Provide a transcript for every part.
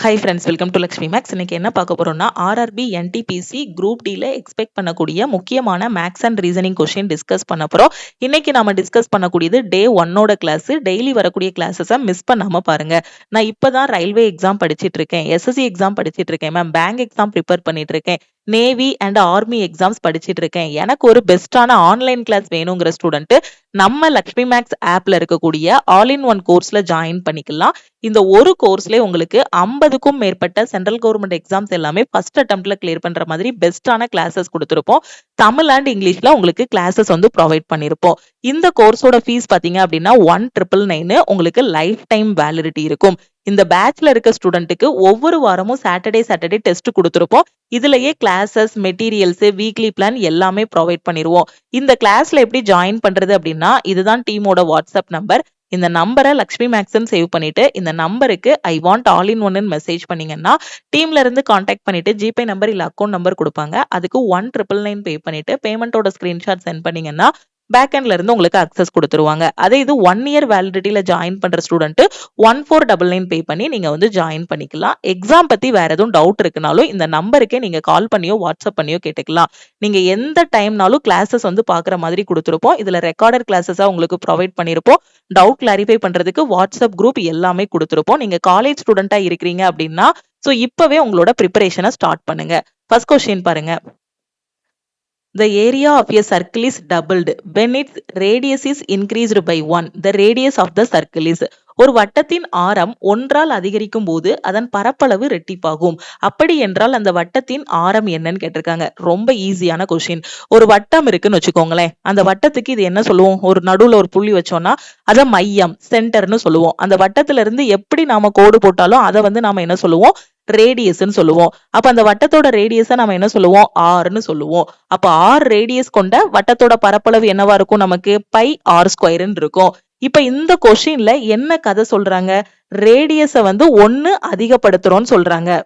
Hi friends, welcome to Lakshmi maths. இன்னைக்கு என்ன பார்க்க போறோம்னா ஆர்ஆர்பி என்டிபிசி குரூப் டில எக்ஸ்பெக்ட் பண்ணக்கூடிய முக்கியமான maths and reasoning question discuss பண்ண போறோம். இன்னைக்கு நாம டிஸ்கஸ் பண்ணக்கூடியது டே 1ஓட கிளாஸ். டெய்லி வரக்கூடிய கிளாஸஸை மிஸ் பண்ணாம பாருங்க. நான் இப்பதான் ரயில்வே எக்ஸாம் படிச்சிட்டு இருக்கேன், எஸ்எஸ்சி எக்ஸாம் படிச்சிட்டு இருக்கேன் மேம், பேங்க் எக்ஸாம் ப்ரிப்பேர் பண்ணிட்டு இருக்கேன், நேவி அண்ட் ஆர்மி எக்ஸாம்ஸ் படிச்சிட்டு இருக்கேன், எனக்கு ஒரு பெஸ்டான ஆன்லைன் கிளாஸ் வேணுங்கிற ஸ்டூடெண்ட் நம்ம லக்ஷ்மி மேக்ஸ் ஆப்ல இருக்கக்கூடிய ஆல் இன் ஒன் கோர்ஸ்ல ஜாயின் பண்ணிக்கலாம். இந்த ஒரு கோர்ஸ்ல உங்களுக்கு 50க்கும் மேற்பட்ட சென்ட்ரல் கவர்மெண்ட் எக்ஸாம்ஸ் எல்லாமே ஃபர்ஸ்ட் அட்டெம்ப்ட்ல கிளியர் பண்ற மாதிரி பெஸ்டான கிளாஸஸ் கொடுத்திருப்போம். தமிழ் அண்ட் இங்கிலீஷ்ல உங்களுக்கு கிளாஸஸ் வந்து ப்ரொவைட் பண்ணிருப்போம். இந்த கோர்ஸோட ஃபீஸ் பாத்தீங்க அப்படின்னா 1999 உங்களுக்கு லைஃப் டைம் வேலிடிட்டி இருக்கும். இந்த பேட்ச்ல இருக்க ஸ்டூடெண்ட்டுக்கு ஒவ்வொரு வாரமும் சாட்டர்டே டெஸ்ட் கொடுத்திருப்போம். இதுலயே கிளாஸஸ், மெட்டீரியல்ஸ், வீக்லி பிளான் எல்லாமே ப்ரொவைட் பண்ணிருவோம். இந்த கிளாஸ்ல எப்படி ஜாயின் பண்றது அப்படின்னா, இதுதான் டீமோட வாட்ஸ்அப் நம்பர். இந்த நம்பரை லக்ஷ்மி மேக்ஸ்ன்னு சேவ் பண்ணிட்டு இந்த நம்பருக்கு ஐ வாண்ட் ஆல் இன் ஒன்னு மெசேஜ் பண்ணீங்கன்னா டீம்ல இருந்து கான்டாக்ட் பண்ணிட்டு ஜிபே நம்பர் இல்ல அக்கௌண்ட் நம்பர் கொடுப்பாங்க. அதுக்கு 1999 பே பண்ணிட்டு பேமெண்டோட ஸ்கிரீன்ஷாட் சென்ட் பண்ணீங்கன்னா பேக்எண்ட்ல இருந்து உங்களுக்கு அக்சஸ் கொடுத்துருவாங்க. அதே இது 1 இயர் வேலிடிட்டியில ஜாயின் பண்ற ஸ்டூடெண்ட் 1499 பே பண்ணி நீங்க வந்து ஜாயின் பண்ணிக்கலாம். எக்ஸாம் பத்தி வேற எதுவும் டவுட் இருக்குனாலும் இந்த நம்பருக்கே நீங்க கால் பண்ணியோ வாட்ஸ்அப் பண்ணியோ கேட்டுக்கலாம். நீங்க எந்த டைம்னாலும் கிளாஸஸ் வந்து பாக்குற மாதிரி கொடுத்துருப்போம். இதுல ரெக்கார்டட் கிளாஸஸா உங்களுக்கு ப்ரொவைட் பண்ணிருப்போம். டவுட் கிளாரிஃபை பண்றதுக்கு வாட்ஸ்அப் குரூப் எல்லாமே கொடுத்துருப்போம். நீங்க காலேஜ் ஸ்டூடெண்டா இருக்கிறீங்க அப்படின்னா சோ இப்பவே உங்களோட ப்ரிப்பரேஷனை ஸ்டார்ட் பண்ணுங்க. ஃபர்ஸ்ட் கொஸ்டின் பாருங்க. The area of a circle is doubled when its radius is increased by 1. The radius of the circle is. ஒரு வட்டத்தின் ஆரம் ஒன்றால் அதிகரிக்கும் போது அதன் பரப்பளவு ரெட்டிப்பாகும். அப்படி என்றால் அந்த வட்டத்தின் ஆரம் என்னன்னு கேட்டிருக்காங்க. ரொம்ப ஈஸியான கொஸ்டின். ஒரு வட்டம் இருக்குன்னு வச்சுக்கோங்களேன். அந்த வட்டத்துக்கு இது என்ன சொல்லுவோம்? ஒரு நடுவுல ஒரு புள்ளி வச்சோம்னா அத மையம், சென்டர்னு சொல்லுவோம். அந்த வட்டத்துல இருந்து எப்படி நாம கோடு போட்டாலும் அதை வந்து நாம என்ன சொல்லுவோம்? ரேடியஸ்ன்னு சொல்லுவோம். அப்ப அந்த வட்டத்தோட ரேடியஸை நம்ம என்ன சொல்லுவோம்? ஆர்னு சொல்லுவோம். அப்ப ஆர் ரேடியஸ் கொண்ட வட்டத்தோட பரப்பளவு என்னவா இருக்கும்? நமக்கு பை ஆர் ஸ்கொயர்ன்னு இருக்கும். இப்ப இந்த கொஸ்டின்ல என்ன கதை சொல்றாங்க? ரேடியஸை வந்து 1 அதிகப்படுத்துறோம்னு சொல்றாங்க.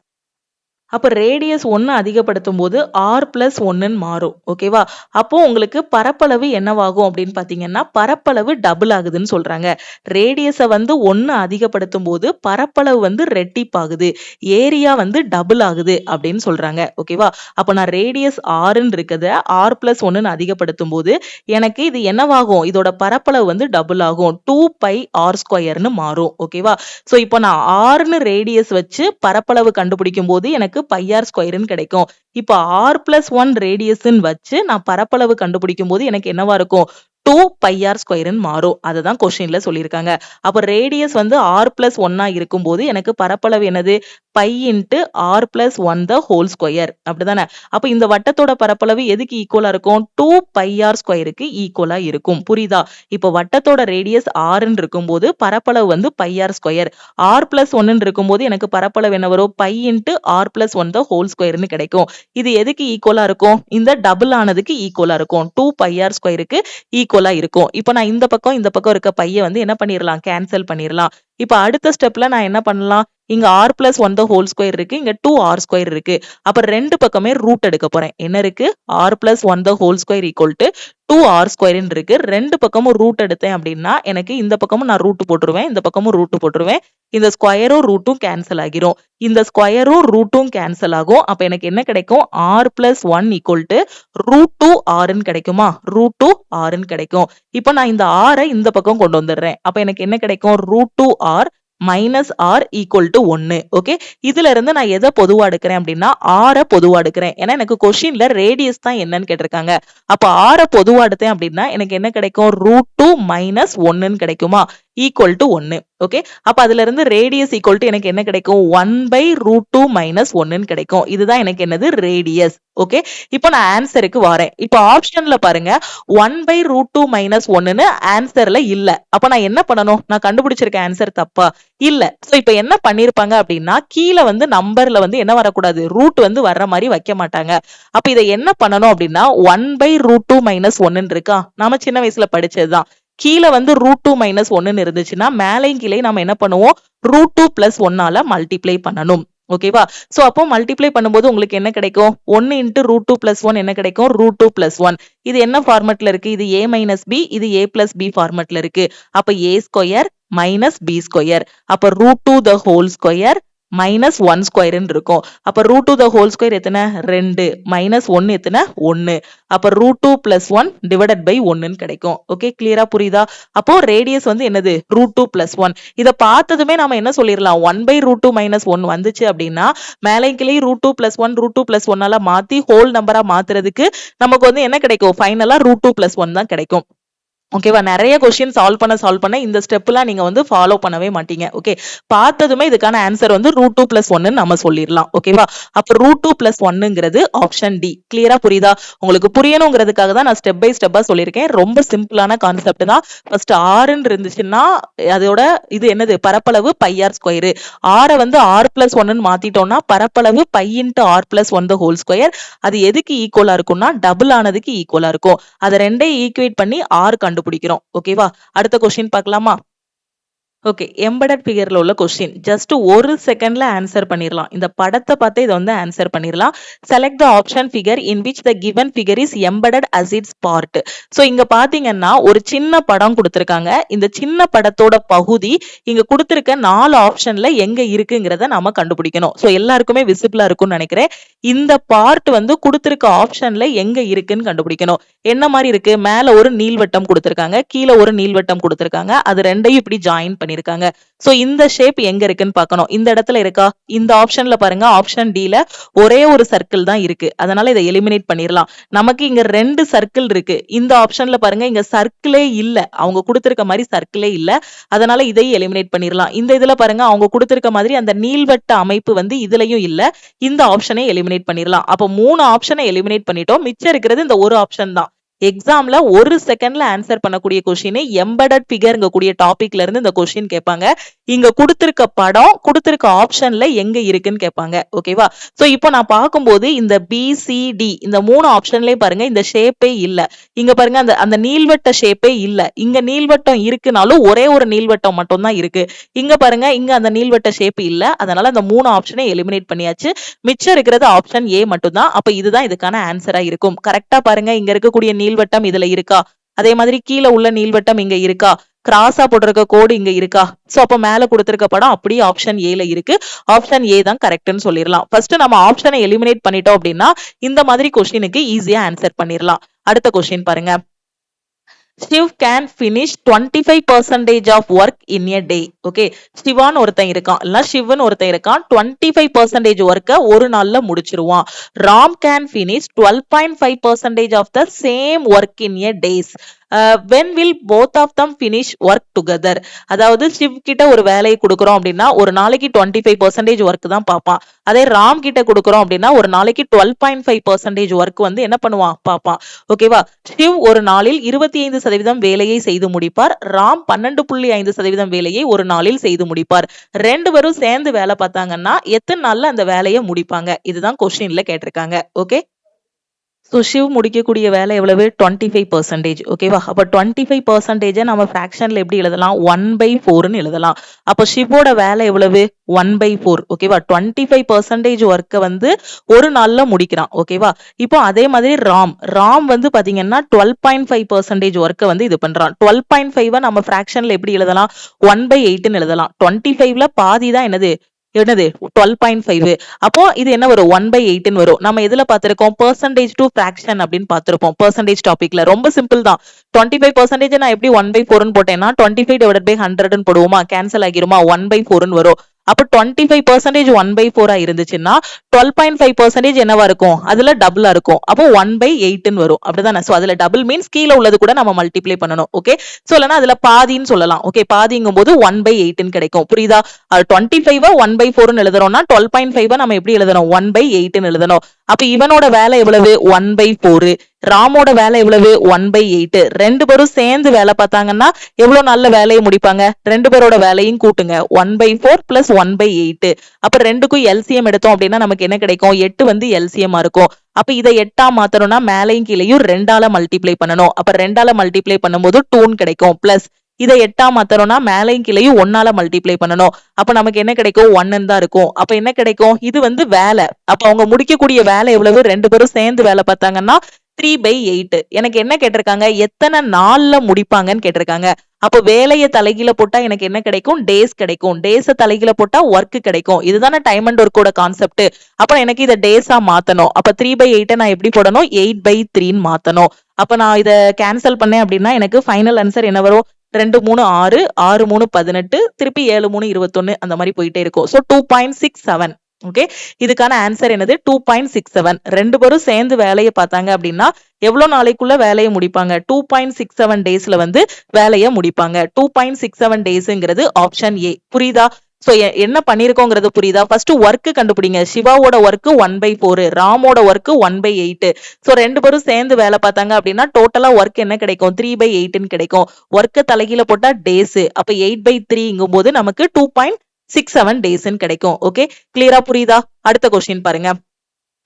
அப்ப ரேடியஸ் 1 அதிகப்படுத்தும் போது ஆர் பிளஸ் 1 மாறும். ஓகேவா? அப்போ உங்களுக்கு பரப்பளவு என்னவாகும் அப்படின்னு பாத்தீங்கன்னா பரப்பளவு டபுள் ஆகுதுன்னு சொல்றாங்க. ரேடியஸை வந்து 1 அதிகப்படுத்தும் போது பரப்பளவு வந்து ரெட்டிப்பாகுது, ஏரியா வந்து டபுள் ஆகுது அப்படின்னு சொல்றாங்க. ஓகேவா? அப்ப நான் ரேடியஸ் ஆர்ன்னு இருக்கத ஆர் பிளஸ் 1 அதிகப்படுத்தும் போது எனக்கு இது என்னவாகும்? இதோட பரப்பளவு வந்து டபுள் ஆகும், 2 பை ஆர் ஸ்கொயர்னு மாறும். ஓகேவா? சோ இப்போ நான் ஆர்னு ரேடியஸ் வச்சு பரப்பளவு கண்டுபிடிக்கும் போது எனக்கு பை ஆர் ஸ்கொயர்னு கிடைக்கும். இப்ப ஆர் பிளஸ் 1 ரேடியஸ்ன்னு வச்சு நான் பரப்பளவு கண்டுபிடிக்கும் போது எனக்கு என்னவா இருக்கும்? 2 பை ஆர் ஸ்கொயர்னு மாறும். அதுதான் கொஸ்டின்ல சொல்லியிருக்காங்க. அப்ப ரேடியஸ் வந்து ஆர் பிளஸ் 1 இருக்கும் போது எனக்கு பரப்பளவு என்னது? Pi into r plus 1 the whole square. அப்படிதானே? அப்ப இந்த வட்டத்தோட பரப்பளவு எதுக்கு ஈக்குவலா இருக்கும்? 2 பை ஆர் ஸ்கொயருக்கு ஈக்குவலா இருக்கும். புரியுதா? இப்ப வட்டத்தோட ரேடியஸ் ஆர்ன்னு இருக்கும்போது பரப்பளவு வந்து pi r square. R plus 1 இருக்கும்போது எனக்கு பரப்பளவு என்ன வரும்? Pi into r plus 1 the whole ஸ்கொயர்னு கிடைக்கும். இது எதுக்கு ஈக்குவலா இருக்கும்? இந்த டபுள் ஆனதுக்கு ஈக்குவலா இருக்கும். 2 பை ஆர் ஸ்கொயருக்கு ஈக்குவலா இருக்கும். இப்ப நான் இந்த பக்கம் இருக்க பைய வந்து என்ன பண்ணிரலாம்? கேன்சல் பண்ணிரலாம். இப்ப அடுத்த ஸ்டெப்ல நான் என்ன பண்ணலாம்? இங்க r plus 1 the whole square இருக்கு, இங்க 2 ஆர் ஸ்கொயர் இருக்கு. அப்ப ரெண்டு பக்கமே ரூட் எடுக்க போறேன். என்ன இருக்கு? R plus 1 the whole square equal to 2 r ஸ்கொயர்னு இருக்கு. ரெண்டு பக்கமும் ரூட் எடுத்தேன் அப்படின்னா எனக்கு இந்த பக்கமும் நான் ரூட் போட்டுருவேன், இந்த பக்கமும் ரூட் போட்டுருவேன். இந்த ஸ்கொயரும் ரூட்டும் கேன்சல் ஆகிரும். இந்த ஸ்கொயரும் ரூட்டும் கேன்சல் ஆகும். அப்ப எனக்கு என்ன கிடைக்கும்? R plus 1 equal to root 2 ஆர்ன்னு கிடைக்குமா? ரூட் 2 ஆர்ன்னு கிடைக்கும். இப்ப நான் இந்த ஆரை இந்த பக்கம் கொண்டு வந்துடுறேன். அப்ப எனக்கு என்ன கிடைக்கும்? Root 2 r minus r equal to 1. Okay, இதுல இருந்து நான் எதை பொதுவா எடுக்கிறேன் அப்படின்னா ஆரை பொதுவா எடுக்கிறேன். ஏன்னா எனக்கு கொஸ்டின்ல ரேடியஸ் தான் என்னன்னு கேட்டிருக்காங்க. அப்ப ஆரை பொதுவா எடுத்தேன் அப்படின்னா எனக்கு என்ன கிடைக்கும்? ரூட் 2 மைனஸ் 1 கிடைக்குமா? Equal to 1. ஓகே, அப்ப அதுல இருந்து ரேடியஸ் ஈக்குவல் டு எனக்கு என்ன கிடைக்கும்? 1 பை ரூட் 2 மைனஸ் 1 கிடைக்கும். இதுதான் எனக்கு என்னது? ரேடியஸ். ஓகே, இப்போ நான் ஆன்சருக்கு வரேன். இப்போ ஆப்ஷன்ல பாருங்க 1 பை ரூட் 2 மைனஸ் 1 ஆன்சர்ல இல்ல. அப்ப நான் என்ன பண்ணணும்? நான் கண்டுபிடிச்சிருக்க ஆன்சர் தப்பா? இல்ல. சோ இப்போ என்ன பண்ணிருப்பாங்க அப்படின்னா கீழே வந்து நம்பர்ல வந்து என்ன வரக்கூடாது? ரூட் வந்து வர்ற மாதிரி வைக்க மாட்டாங்க. அப்ப இதை என்ன பண்ணணும் அப்படின்னா 1 பை ரூட் 2 மைனஸ் 1 இருக்கா? நாம சின்ன வயசுல படிச்சதுதான். கீழே வந்து ரூட் 2 மைனஸ் 1 இருந்துச்சுன்னா மேலையும் கீழே நம்ம என்ன பண்ணுவோம்? ரூட் 2 பிளஸ் 1 மல்டிப்ளை பண்ணணும். ஓகேவா? சோ அப்போ மல்டிப்ளை பண்ணும்போது உங்களுக்கு என்ன கிடைக்கும்? 1 இன்ட்டு ரூட் 2 பிளஸ் 1 என்ன கிடைக்கும்? Root 2 plus 1. இது என்ன ஃபார்மட்ல இருக்கு? இது a மைனஸ் பி, இது a பிளஸ் பி ஃபார்மட்ல இருக்கு. அப்ப a square minus B square. அப்ப root 2 the whole square minus 1 ஸ்கொயர்னு இருக்கும். அப்ப root two the whole square எத்தனை 2 மைனஸ் 1 எத்தனை 1. அப்ப root two plus 1 divided by 1 கிடைக்கும். ஓகே கிளியரா புரியுதா? அப்போ ரேடியஸ் வந்து என்னது ரூட் டூ பிளஸ் 1. இதை பார்த்ததுமே நம்ம என்ன சொல்லிடலாம் 1 பை ரூட் டூ மைனஸ் 1 வந்துச்சு அப்படின்னா மேலே கிளை root two plus 1 root two plus 1 மாத்தி ஹோல் நம்பரா மாத்துறதுக்கு நமக்கு வந்து என்ன கிடைக்கும் ஃபைனலா ரூட் டூ பிளஸ் 1 தான் கிடைக்கும். ஓகேவா? நிறைய கொஸ்டின் சால்வ் பண்ண இந்த ஸ்டெப்லாம் நீங்க வந்து ஃபாலோ பண்ணவே மாட்டீங்க. ஓகே பார்த்ததுமே இதுக்கான ஆன்சர் வந்து ரூட் டூ பிளஸ் 1 நம்ம சொல்லிடலாம். ஓகேவா? அப்ப ரூட் டூ பிளஸ் 1ங்கிறது ஆப்ஷன் டி. கிளியரா புரியுதா? உங்களுக்கு புரியணுங்கிறதுக்காக தான் நான் ஸ்டெப் பை ஸ்டெப்பா சொல்லியிருக்கேன். ரொம்ப சிம்பிளான கான்செப்ட் தான். ஃபர்ஸ்ட் ஆறுன்னு இருந்துச்சுன்னா அதோட இது என்னது பரப்பளவு பை ஆர் ஸ்கொயர். ஆரை வந்து ஆர் பிளஸ் 1ன்னு மாத்திட்டோம்னா பரப்பளவு pi into r plus 1 the whole square. அது எதுக்கு ஈக்குவலா இருக்கும்னா டபுள் ஆனதுக்கு ஈக்குவலா இருக்கும். அதை ரெண்டே ஈக்குவேட் பண்ணி ஆர் கண்டுபிடிக்கிறோம். ஓகேவா? அடுத்த கொஸ்டின் பார்க்கலாமா? ஓகே எம்பெடட் ஃபிகர்ல உள்ள கொஸ்டின் ஜஸ்ட் ஒரு செகண்ட்ல ஆன்சர் பண்ணிடலாம். இந்த படத்தை பார்த்து இதை வந்து ஆன்சர் பண்ணிடலாம். Select the option figure in which the given figure is embedded as its part. So இங்க பாத்தீங்கன்னா ஒரு சின்ன படம் கொடுத்துருக்காங்க. இந்த சின்ன படத்தோட பகுதி இங்க கொடுத்துருக்க 4 ஆப்ஷன்ல எங்க இருக்குங்கிறத நாம கண்டுபிடிக்கணும். ஸோ எல்லாருக்குமே விசிபிளா இருக்கும்னு நினைக்கிறேன். இந்த பார்ட் வந்து கொடுத்துருக்க ஆப்ஷன்ல எங்க இருக்குன்னு கண்டுபிடிக்கணும். என்ன மாதிரி இருக்கு? மேல ஒரு நீள்வட்டம் கொடுத்துருக்காங்க, கீழே ஒரு நீள்வட்டம் கொடுத்துருக்காங்க. அது ரெண்டையும் இப்படி ஜாயின் பண்ணிருக்காங்க. சோ இந்த ஷேப் எங்க இருக்குன்னு பார்க்கணும். இந்த இடத்துல இருக்கா? இந்த ஆப்ஷன்ல பாருங்க, ஆப்ஷன் டி ல ஒரே ஒரு சர்க்கிள் தான் இருக்கு. அதனால இதை எலிமினேட் பண்ணிரலாம். நமக்கு இங்க 2 சர்க்கிள் இருக்கு. இந்த ஆப்ஷன்ல பாருங்க இங்க சர்க்கிளே இல்ல. அவங்க கொடுத்திருக்க மாதிரி சர்க்கிளே இல்ல. அதனால இதையும் எலிமினேட் பண்ணிரலாம். இந்த இதுல பாருங்க அவங்க கொடுத்திருக்க மாதிரி அந்த நீள்வட்ட அமைப்பு வந்து இதுலயும் இல்ல. இந்த ஆப்ஷனை எலிமினேட் பண்ணிரலாம். அப்ப 3 ஆப்ஷனை எலிமினேட் பண்ணிட்டோம். மிச்சம் இருக்கிறது இந்த ஒரு ஆப்ஷன் தான். எக்ஸாம்ல ஒரு செகண்ட்ல ஆன்சர் பண்ணக்கூடிய கொஸ்டின் எம்பெடட் ஃபிகர்ங்க கூடிய டாபிக்ல இருந்து இந்த கொஸ்டின் கேட்பாங்க. இங்க கொடுத்திருக்க படம் கொடுத்திருக்க ஆப்ஷன்ல எங்க இருக்குன்னு கேட்பாங்க. ஓகேவா? சோ இப்போ நான் பார்க்கும்போது இந்த BCD இந்த 3 ஆப்ஷன்லயே பாருங்க இந்த ஷேப்பே இல்ல. இங்க பாருங்க அந்த நீள்வட்ட ஷேப்பே இல்ல. இங்க நீள்வட்டம் இருக்குனாலும் ஒரே ஒரு நீள்வட்டம் மட்டும் தான் இருக்கு. இங்க பாருங்க இங்க அந்த நீள்வட்ட ஷேப் இல்ல. அதனால அந்த 3 ஆப்ஷனை எலிமினேட் பண்ணியாச்சு. மிச்சம் இருக்கிறது ஆப்ஷன் ஏ மட்டும் தான். அப்ப இதுதான் இதுக்கான ஆன்சரா இருக்கும். கரெக்டா பாருங்க இங்க இருக்கக்கூடிய நீள்வட்டம் இதுல இருக்கா? அதே மாதிரி கீழே உள்ள நீள்வட்டம் இங்க இருக்கா? கிராஸா போட்டிருக்க கோடு இங்க இருக்கா? சோ அப்ப மேல கொடுத்திருக்க படம் அப்படியே ஆப்ஷன் ஏல இருக்கு. ஆப்ஷன் ஏ தான் கரெக்ட்னு சொல்லிடலாம். ஃபர்ஸ்ட் நம்ம ஆப்ஷனை எலிமினேட் பண்ணிட்டோம் அப்படின்னா இந்த மாதிரி கொஸ்டினுக்கு ஈஸியா ஆன்சர் பண்ணிடலாம். அடுத்த கொஸ்டின் பாருங்க. Shiv can finish 25% of work in a day. Okay. சிவான்னு ஒருத்தன் இருக்கான். இல்ல சிவன் ஒருத்தன் இருக்கான். 25% ஒர்க்க ஒரு நாள்ல முடிச்சிருவான். Ram can finish 12.5% of the same work in a days. When will both of them finish work together? அதாவது சிவ் கிட்ட ஒரு வேலையை கொடுக்குறோம் அப்படின்னா ஒரு நாளைக்கு 25% ஒர்க் தான் பார்ப்பான். அதே ராம் கிட்ட கொடுக்குறோம் அப்படின்னா ஒரு நாளைக்கு 12.5% ஒர்க் வந்து என்ன பண்ணுவான் பார்ப்பான். ஓகேவா? சிவ் ஒரு நாளில் 25% வேலையை செய்து முடிப்பார். ராம் 12.5% வேலையை ஒரு நாளில் செய்து முடிப்பார். 2 பேரும் சேர்ந்து வேலை பார்த்தாங்கன்னா எத்தனை நாள்ல அந்த வேலையை முடிப்பாங்க? இதுதான் கொஸ்டின்ல கேட்டிருக்காங்க. ஓகே. ஸோ ஷிவ் முடிக்கக்கூடிய வேலை எவ்வளவு? 25%. ஓகேவா? அப்ப 25% நம்ம ஃபிராக்ஷன்ல எப்படி எழுதலாம்? 1/4ன்னு எழுதலாம். அப்ப ஷிவோட வேலை எவ்வளவு? 1/4. ஓகேவா? 25% ஒர்க்கை வந்து ஒரு நாள்ல முடிக்கிறான். ஓகேவா? இப்போ அதே மாதிரி ராம் வந்து பாத்தீங்கன்னா 12.5% ஒர்க்கை வந்து இது பண்றான். 12.5 நம்ம ஃபிராக்ஷன்ல எப்படி எழுதலாம்? 1/8ன்னு எழுதலாம். 25ல பாதி தான் என்னது 12.5. அப்போ இது என்ன வரும்? 1/8ன்னு வரும். நம்ம எதுல பார்த்திருக்கோம்? percentage to fraction அப்படின்னு பார்த்திருப்போம். percentage டாபிக்ல ரொம்ப சிம்பிள் தான். 25% நான் எப்படி 1/4ன்னு போட்டேன்னா 25 divided by 100ன்னு போடுவோமா? கேன்சல் ஆகிருமா? 1/4ன்னு வரும். அப்ப 25% 1/4 இருந்துச்சுன்னா 12.5% என்னவா இருக்கும்? அதுல டபுளா இருக்கும். அப்போ 1/8ன்னு வரும். அப்படிதானே? சோ அதுல டபுள் மீன்ஸ் கீழே உள்ளது கூட நம்ம மல்டிப்ளை பண்ணணும். ஓகே. சோ இல்லனா அதுல பாதின்னு சொல்லலாம். ஓகே. பாதிங்கும் போது 1/8ன்னு கிடைக்கும். புரியுதா? 25 1/4ன்னு எழுதுறோம்னா 12.5 நம்ம எப்படி எழுதணும்? 1/8ன்னு எழுதணும். அப்ப இவனோட வேலை எவ்வளவு? 1/4. ராமோட வேலை எவ்வளவு? 1/8. 2 பேரும் சேர்ந்து வேலை பார்த்தாங்கன்னா எவ்வளவு நல்ல வேலையை முடிப்பாங்க? 2 பேரோட வேலையும் கூட்டுங்க. 1/4 plus 1/8. அப்ப 2க்கும் எல்சிஎம் எடுத்தோம் அப்படின்னா நமக்கு என்ன கிடைக்கும்? 8 வந்து எல்சிஎம் இருக்கும். அப்ப இதை 8ஆ மாத்தணும்னா மேலையும் கீழையும் 2ஆல மல்டிப்ளை பண்ணணும். அப்ப 2ஆல மல்டிப்ளை பண்ணும்போது 2ன்னு கிடைக்கும். பிளஸ் இதை 8ஆ மாத்தணும்னா மேலையும் கீழையும் 1ஆல மல்டிப்ளை பண்ணணும். அப்ப நமக்கு என்ன கிடைக்கும்? 1ன்னு தான் இருக்கும். அப்ப என்ன கிடைக்கும்? இது வந்து வேலை. அப்ப அவங்க முடிக்கக்கூடிய வேலை எவ்வளவு? 2 பேரும் சேர்ந்து வேலை பார்த்தாங்கன்னா 3/8. எனக்கு என்ன கேட்டிருக்காங்க? எத்தனை நாள்ல முடிப்பாங்கன்னு கேட்டிருக்காங்க. அப்போ வேலையை தலைகீழ போட்டா எனக்கு என்ன கிடைக்கும்? டேஸ் கிடைக்கும். டேஸை தலைகீழ போட்டா ஒர்க் கிடைக்கும். இதுதானே டைம் அண்ட் ஒர்க்கோட கான்செப்ட். அப்ப எனக்கு இதை டேஸா மாத்தணும். அப்ப 3/8 நான் எப்படி போடணும்? 8/3 மாத்தணும். அப்ப நான் இதை கேன்சல் பண்ணேன் அப்படின்னா எனக்கு ஃபைனல் ஆன்சர் என்ன வரும்? 2 3 6 6 3 18 திருப்பி 7 3 21 அந்த மாதிரி போயிட்டே இருக்கும். ஸோ 2.67. ஓகே, இதுக்கான ஆன்சர் என்னது? 2.67. ரெண்டு பேரும் சேர்ந்து வேலையை பார்த்தாங்க அப்படின்னா எவ்வளவு நாளைக்குள்ள வேலையை முடிப்பாங்க? 2.67 டேஸ்ல வந்து வேலையை முடிப்பாங்க. 2.67 டேஸ்ங்கிறது ஆப்ஷன் ஏ. புரியுதா? சோ என்ன பண்ணிருக்கோங்கிறது புரியுதா? ஃபர்ஸ்ட் ஒர்க் கண்டுபிடிங்க. சிவாவோட ஒர்க் 1/4, ராமோட ஒர்க் 1/8. சோ ரெண்டு பேரும் சேர்ந்து வேலை பார்த்தாங்க அப்படின்னா டோட்டலா ஒர்க் என்ன கிடைக்கும்? 3/8 கிடைக்கும். ஒர்க்க தலைகீழ போட்டா டேஸ். அப்ப 8/3ங்கும் போது நமக்கு 2.67 டேஸ் கிடைக்கும். ஓகே, கிளியரா புரியுதா? அடுத்த கொஸ்டின் பாருங்க.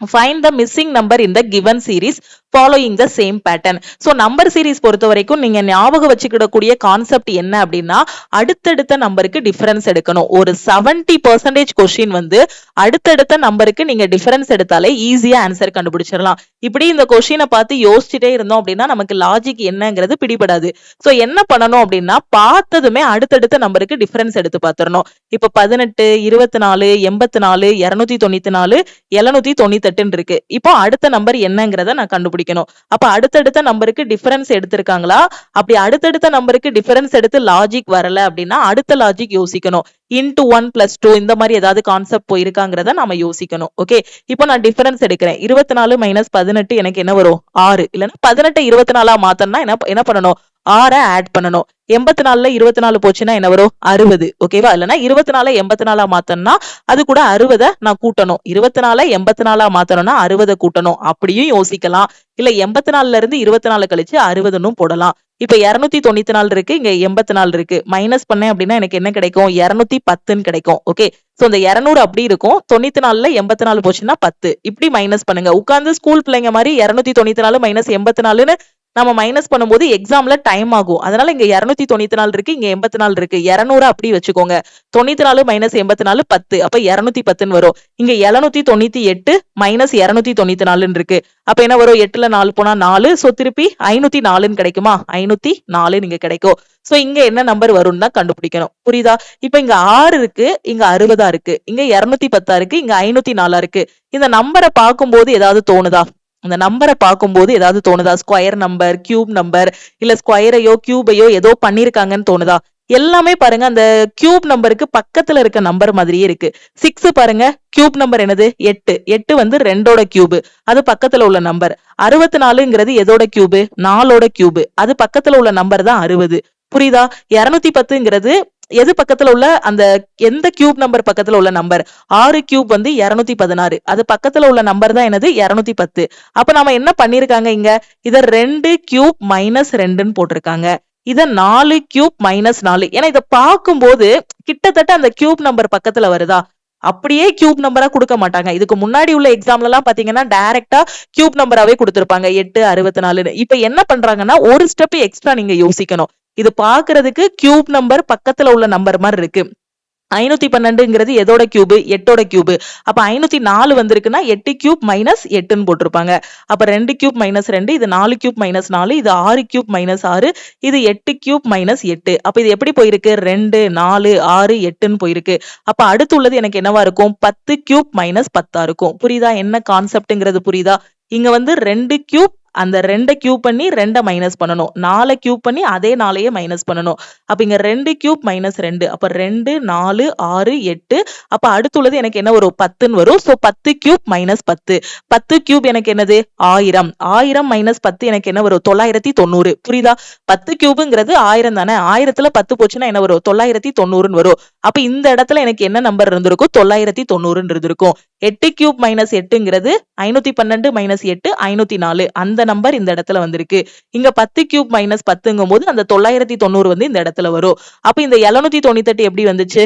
Find the missing number in the given series following the same pattern. So number series பொறுத்த வரைக்கும் நீங்க ஞாபகம் வச்சுக்கிடக்கூடிய கான்செப்ட் என்ன அப்படின்னா அடுத்தடுத்த நம்பருக்கு டிஃபரன்ஸ் எடுக்கணும். ஒரு 70% கொஸ்டின் வந்து அடுத்தடுத்த நம்பருக்கு நீங்க டிஃபரன்ஸ் எடுத்தாலே ஈஸியா ஆன்சர் கண்டுபிடிச்சிடலாம். இப்படி இந்த கொஸ்டினை பார்த்து யோசிச்சுட்டே இருந்தோம் அப்படின்னா நமக்கு லாஜிக் என்னங்கிறது பிடிபடாது. சோ என்ன பண்ணணும் அப்படின்னா பார்த்ததுமே அடுத்தடுத்த நம்பருக்கு டிஃபரன்ஸ் எடுத்து பார்த்துடணும். இப்ப 18, 24, 84, 294, 798 இருக்கு. இப்போ அடுத்த நம்பர் என்னங்கிறத நான் கண்டுபிடிக்கணும். அப்ப அடுத்தடுத்த நம்பருக்கு டிஃபரன்ஸ் எடுத்திருக்காங்களா? அப்படி அடுத்தடுத்த நம்பருக்கு டிஃபரன்ஸ் எடுத்து லாஜிக் வரல அப்படின்னா அடுத்த லாஜிக் யோசிக்கணும். into 1 + 2 இந்த மாதிரி ஏதாவது கான்செப்ட் போயிருக்காங்கிறத நாம யோசிக்கணும். ஓகே, இப்போ நான் டிஃபரன்ஸ் எடுக்கிறேன். 24 - 18 எனக்கு என்ன வரும்? 6. இல்லைன்னா 18 24 மாத்தணும்னா என்ன பண்ணணும்? 6 ஆட் பண்ணணும். 84ல 24 போச்சுன்னா என்ன வரும்? 60. ஓகேவா? இல்லைன்னா 24 84 மாத்தணும்னா அது கூட 60 நான் கூட்டணும். 24 84 மாத்தணும்னா 60 கூட்டணும். அப்படியும் யோசிக்கலாம். இல்ல 84ல இருந்து 24 கழிச்சு 60ன்னு போடலாம். இப்ப 294 இருக்கு, இங்க 84 இருக்கு. மைனஸ் பண்ணேன் அப்படின்னா எனக்கு என்ன கிடைக்கும்? 210 கிடைக்கும். ஓகே, சோ இந்த 200 அப்படி இருக்கும். 94ல 84 போச்சுன்னா 10. இப்படி மைனஸ் பண்ணுங்க. உட்கார்ந்து ஸ்கூல் பிள்ளைங்க மாதிரி 294 - 84ன்னு நம்ம மைனஸ் பண்ணும்போது எக்ஸாம்ல டைம் ஆகும். அதனால இங்க 294 இருக்கு, இங்க 84 இருக்கு. 200 அப்படி வச்சுக்கோங்க. 94 - 84 10. அப்ப 210 வரும். இங்க 798 - 294 இருக்கு. அப்ப என்ன வரும்? 8ல 4 போனா 4. சோ திருப்பி 504 கிடைக்குமா? 504 இங்க கிடைக்கும். சோ இங்க என்ன நம்பர் வரும்னு தான் கண்டுபிடிக்கணும். புரியுதா? இப்ப இங்க 6 இருக்கு, இங்க 60 இருக்கு, இங்க 210 இருக்கு, இங்க 504 இருக்கு. இந்த நம்பரை பார்க்கும்போது ஏதாவது தோணுதா? இந்த நம்பரை பார்க்கும்போது ஏதாவது தோணுதா? ஸ்கொயர் நம்பர், கியூப் நம்பர், இல்ல ஸ்கொயரையோ கியூபையோ ஏதோ பண்ணிருக்காங்கன்னு தோணுதா? எல்லாமே பாருங்க அந்த கியூப் நம்பருக்கு பக்கத்துல இருக்க நம்பர் மாதிரியே இருக்கு. 6 பாருங்க, கியூப் நம்பர் என்னது? 8. 8 வந்து 2ஓட கியூப், அது பக்கத்துல உள்ள நம்பர். 64ங்கிறது எதோட கியூப்? 4ஓட கியூப், அது பக்கத்துல உள்ள நம்பர் தான் 60. புரியுதா? 210ங்கிறது எது பக்கத்துல உள்ள அந்த எந்த கியூப் நம்பர் பக்கத்துல உள்ள நம்பர்? 6 கியூப் வந்து 216, அது பக்கத்துல உள்ள நம்பர் தான் என்னது? 210. அப்ப நாம என்ன பண்ணிருக்காங்க இங்க? இத 2 கியூப் - 2ன்னு போட்டிருக்காங்க. இத 4 கியூப் - 4. ஏன்னா இத பார்க்கும்போது கிட்டத்தட்ட அந்த கியூப் நம்பர் பக்கத்துல வருதா? அப்படியே கியூப் நம்பரா கொடுக்க மாட்டாங்க. இதுக்கு முன்னாடி உள்ள எக்ஸாம்ல எல்லாம் பாத்தீங்கன்னா டைரக்டா கியூப் நம்பராவே கொடுத்திருப்பாங்க 8 64. இப்ப என்ன பண்றாங்கன்னா ஒரு ஸ்டெப் எக்ஸ்ட்ரா நீங்க யோசிக்கணும். இது பாக்குறதுக்கு கியூப் நம்பர் பக்கத்துல உள்ள நம்பர் மாதிரி இருக்கு. 512ங்கிறது எதோட கியூப்? 8ஓட கியூப். அப்ப 504 வந்திருக்குன்னா 8 கியூப் - 8ன்னு போட்டிருப்பாங்க. அப்ப 2 கியூப் - 2, இது 4 கியூப் - 4, இது 6 கியூப் - 6, இது 8 கியூப் - 8. அப்ப இது எப்படி போயிருக்கு? 2 4 6 8ன்னு போயிருக்கு. அப்ப அடுத்து உள்ளது எனக்கு என்னவா இருக்கும்? 10 கியூப் - 10 இருக்கும். புரியுதா? என்ன கான்செப்ட்ங்கிறது புரியுதா? இங்க வந்து 2 கியூப், அந்த 2 கியூப் பண்ணி 2 மைனஸ் பண்ணணும். 4 கியூப் பண்ணி அதே 4 மைனஸ் பண்ணணும். அப்ப இங்க 2 கியூப் - 2. அப்ப 2 4 6 8. அப்ப அடுத்துள்ளது எனக்கு என்ன வரும்? 10ன்னு வரும். So 10 cube - 10. 10 கியூப் எனக்கு என்னது? 1000. 1000 - 10 எனக்கு என்ன வரும்? 990. புரியுதா? 10 கியூப்ங்கிறது 1000 தானே. 1000ல 10 போச்சுன்னா என்ன வரும்? 990ன்னு வரும். அப்ப இந்த இடத்துல எனக்கு என்ன நம்பர் இருந்திருக்கும்? 990ன்னு இருந்திருக்கும். 8 கியூப் - 8ங்கிறது 512 - 8 504. அந்த நம்பர் இந்த இடத்துல வந்திருக்கு. இங்க 10 கியூப் - 10ங்கும் போது அந்த 990 வந்து இந்த இடத்துல வரும். அப்ப இந்த 798 எப்படி வந்துச்சு?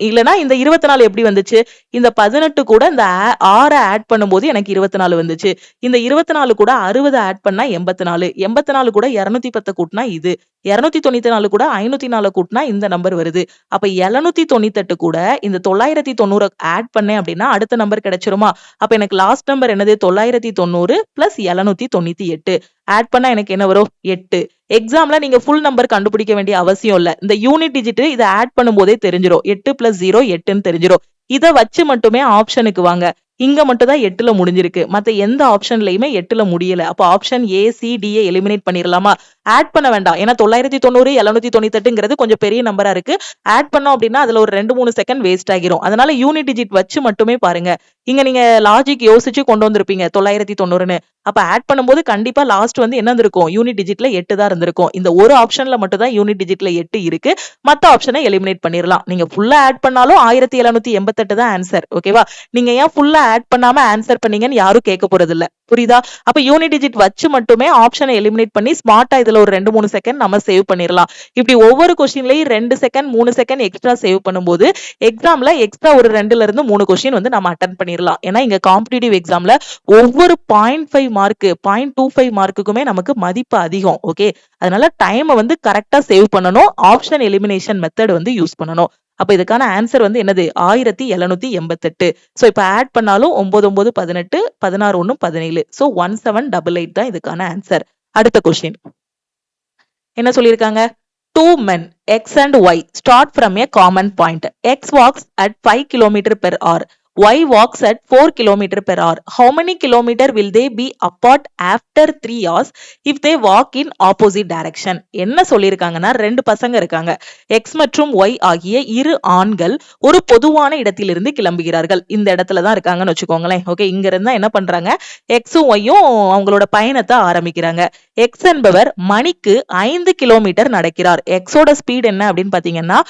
இல்லனா இந்த 24 எப்படி வந்துச்சு? இந்த 18 கூட இந்த 6 ஆட் பண்ணும்போது எனக்கு 24 வந்துச்சு. இந்த 24 கூட 60 ஆட் பண்ணா 84. 84 கூட 210 கூட்டினா இது. 294 கூட 504 கூட்டினா இந்த நம்பர் வருது. அப்ப 798 கூட இந்த 990 ஆட் பண்ணேன் அப்படின்னா அடுத்த நம்பர் கிடைச்சிருமா? அப்ப எனக்கு லாஸ்ட் நம்பர் என்னது? 990 பிளஸ் 798 ஆட் பண்ணா எனக்கு என்ன வரும்? 8. எக்ஸாம்ல நீங்க ஃபுல் நம்பர் கண்டுபிடிக்க வேண்டிய அவசியம் இல்ல. இந்த யூனிட் டிஜிட் இதை ஆட் பண்ணும்போதே தெரிஞ்சிரும். 8 பிளஸ் 0 8ன்னு தெரிஞ்சிரும். இதை வச்சு மட்டுமே ஆப்ஷனுக்கு வாங்க. இங்க மட்டும் தான் 8ல முடிஞ்சிருக்கு. மத்த எந்த ஆப்ஷன்லயுமே 8ல முடியல. அப்ப option A C D eliminate பண்ணிரலாமா? ஆட் பண்ண வேண்டாம். ஏன்னா 990 798ங்கிறது கொஞ்சம் பெரிய நம்பரா இருக்கு. ஆட் பண்ணோம் அப்படின்னா அதுல ஒரு 2-3 செகண்ட் வேஸ்ட் ஆகிரும். அதனால யூனிட் டிஜிட் வச்சு மட்டுமே பாருங்க. இங்க நீங்க லாஜிக் யோசிச்சு கொண்டு வந்திருப்பீங்க 990ன்னு. அப்ப ஆட் பண்ணும்போது கண்டிப்பா லாஸ்ட் வந்து என்ன இருந்திருக்கும்? யூனிட் டிஜிட்ல 8 தான் இருந்திருக்கும். இந்த ஒரு ஆப்ஷன்ல மட்டும் தான் யூனிட் டிஜிட்ல 8 இருக்கு. மத்த ஆப்ஷனை எலிமினேட் பண்ணிரலாம். நீங்க ஃபுல்லா ஆட் பண்ணாலும் 1788 தான் ஆன்சர். ஓகேவா? நீங்க ஏன் ஃபுல்லா ஆட் பண்ணாம ஆன்சர் பண்ணீங்கன்னு யாரும் கேட்க போறது இல்ல. புரியுதா? அப்ப யூனிட் டிஜிட் வச்சு மட்டுமே ஆப்ஷனை எலிமினேட் பண்ணி ஸ்மார்ட்டா இதுல ஒரு 2-3 செகண்ட் நம்ம சேவ் பண்ணிரலாம். இப்படி ஒவ்வொரு கொஸ்டின்லயும் 2 செகண்ட் 3 செகண்ட் எக்ஸ்ட்ரா சேவ் பண்ணும்போது எக்ஸாம்ல எக்ஸ்ட்ரா ஒரு 2ல இருந்து 3 கொஸ்டின் வந்து நம்ம அட்டெண்ட் பண்ணிரலாம். ஏன்னா இங்க காம்படிட்டிவ் எக்ஸாம்ல ஒவ்வொரு 0.5 மார்க் 0.25 மார்க்குக்குமே நமக்கு மதிப்பு அதிகம். ஓகே, அதனால டைமை வந்து கரெக்டா சேவ் பண்ணணும். ஆப்ஷன் எலிமினேஷன் மெத்தட் வந்து யூஸ் பண்ணணும். அப்ப இதுக்கான ஆன்சர் வந்து என்னது? 1788. சோ இப்ப ஆட் பண்ணாலும் 9 9 18 16 1 17. சோ 1788 தான் இதுக்கான ஆன்சர். அடுத்த கொஸ்டின் என்ன சொல்லியிருக்காங்க? Two men X and Y start from a common point. X walks at 5 km per hour. Y walks at 4 km per hour. How many kilometer will they be apart after 3 hours if they walk in opposite direction? என்ன சொல்லியிருக்காங்கன்னா, ரெண்டு பசங்க இருக்காங்க. X மற்றும் Y ஆகிய இரு ஆண்கள் ஒரு பொதுவான இடத்திலிருந்து கிளம்புகிறார்கள். இந்த இடத்துல தான் இருக்காங்கன்னு வச்சுக்கோங்களேன். ஓகே, இங்க இருந்தா என்ன பண்றாங்க? Xம் Yயும் அவங்களோட பயணத்தை ஆரம்பிக்கிறாங்க. X என்பவர் மணிக்கு 5 கிலோமீட்டர் நடக்கிறார். Xோட ஸ்பீட் என்ன அப்படின்னு பாத்தீங்கன்னா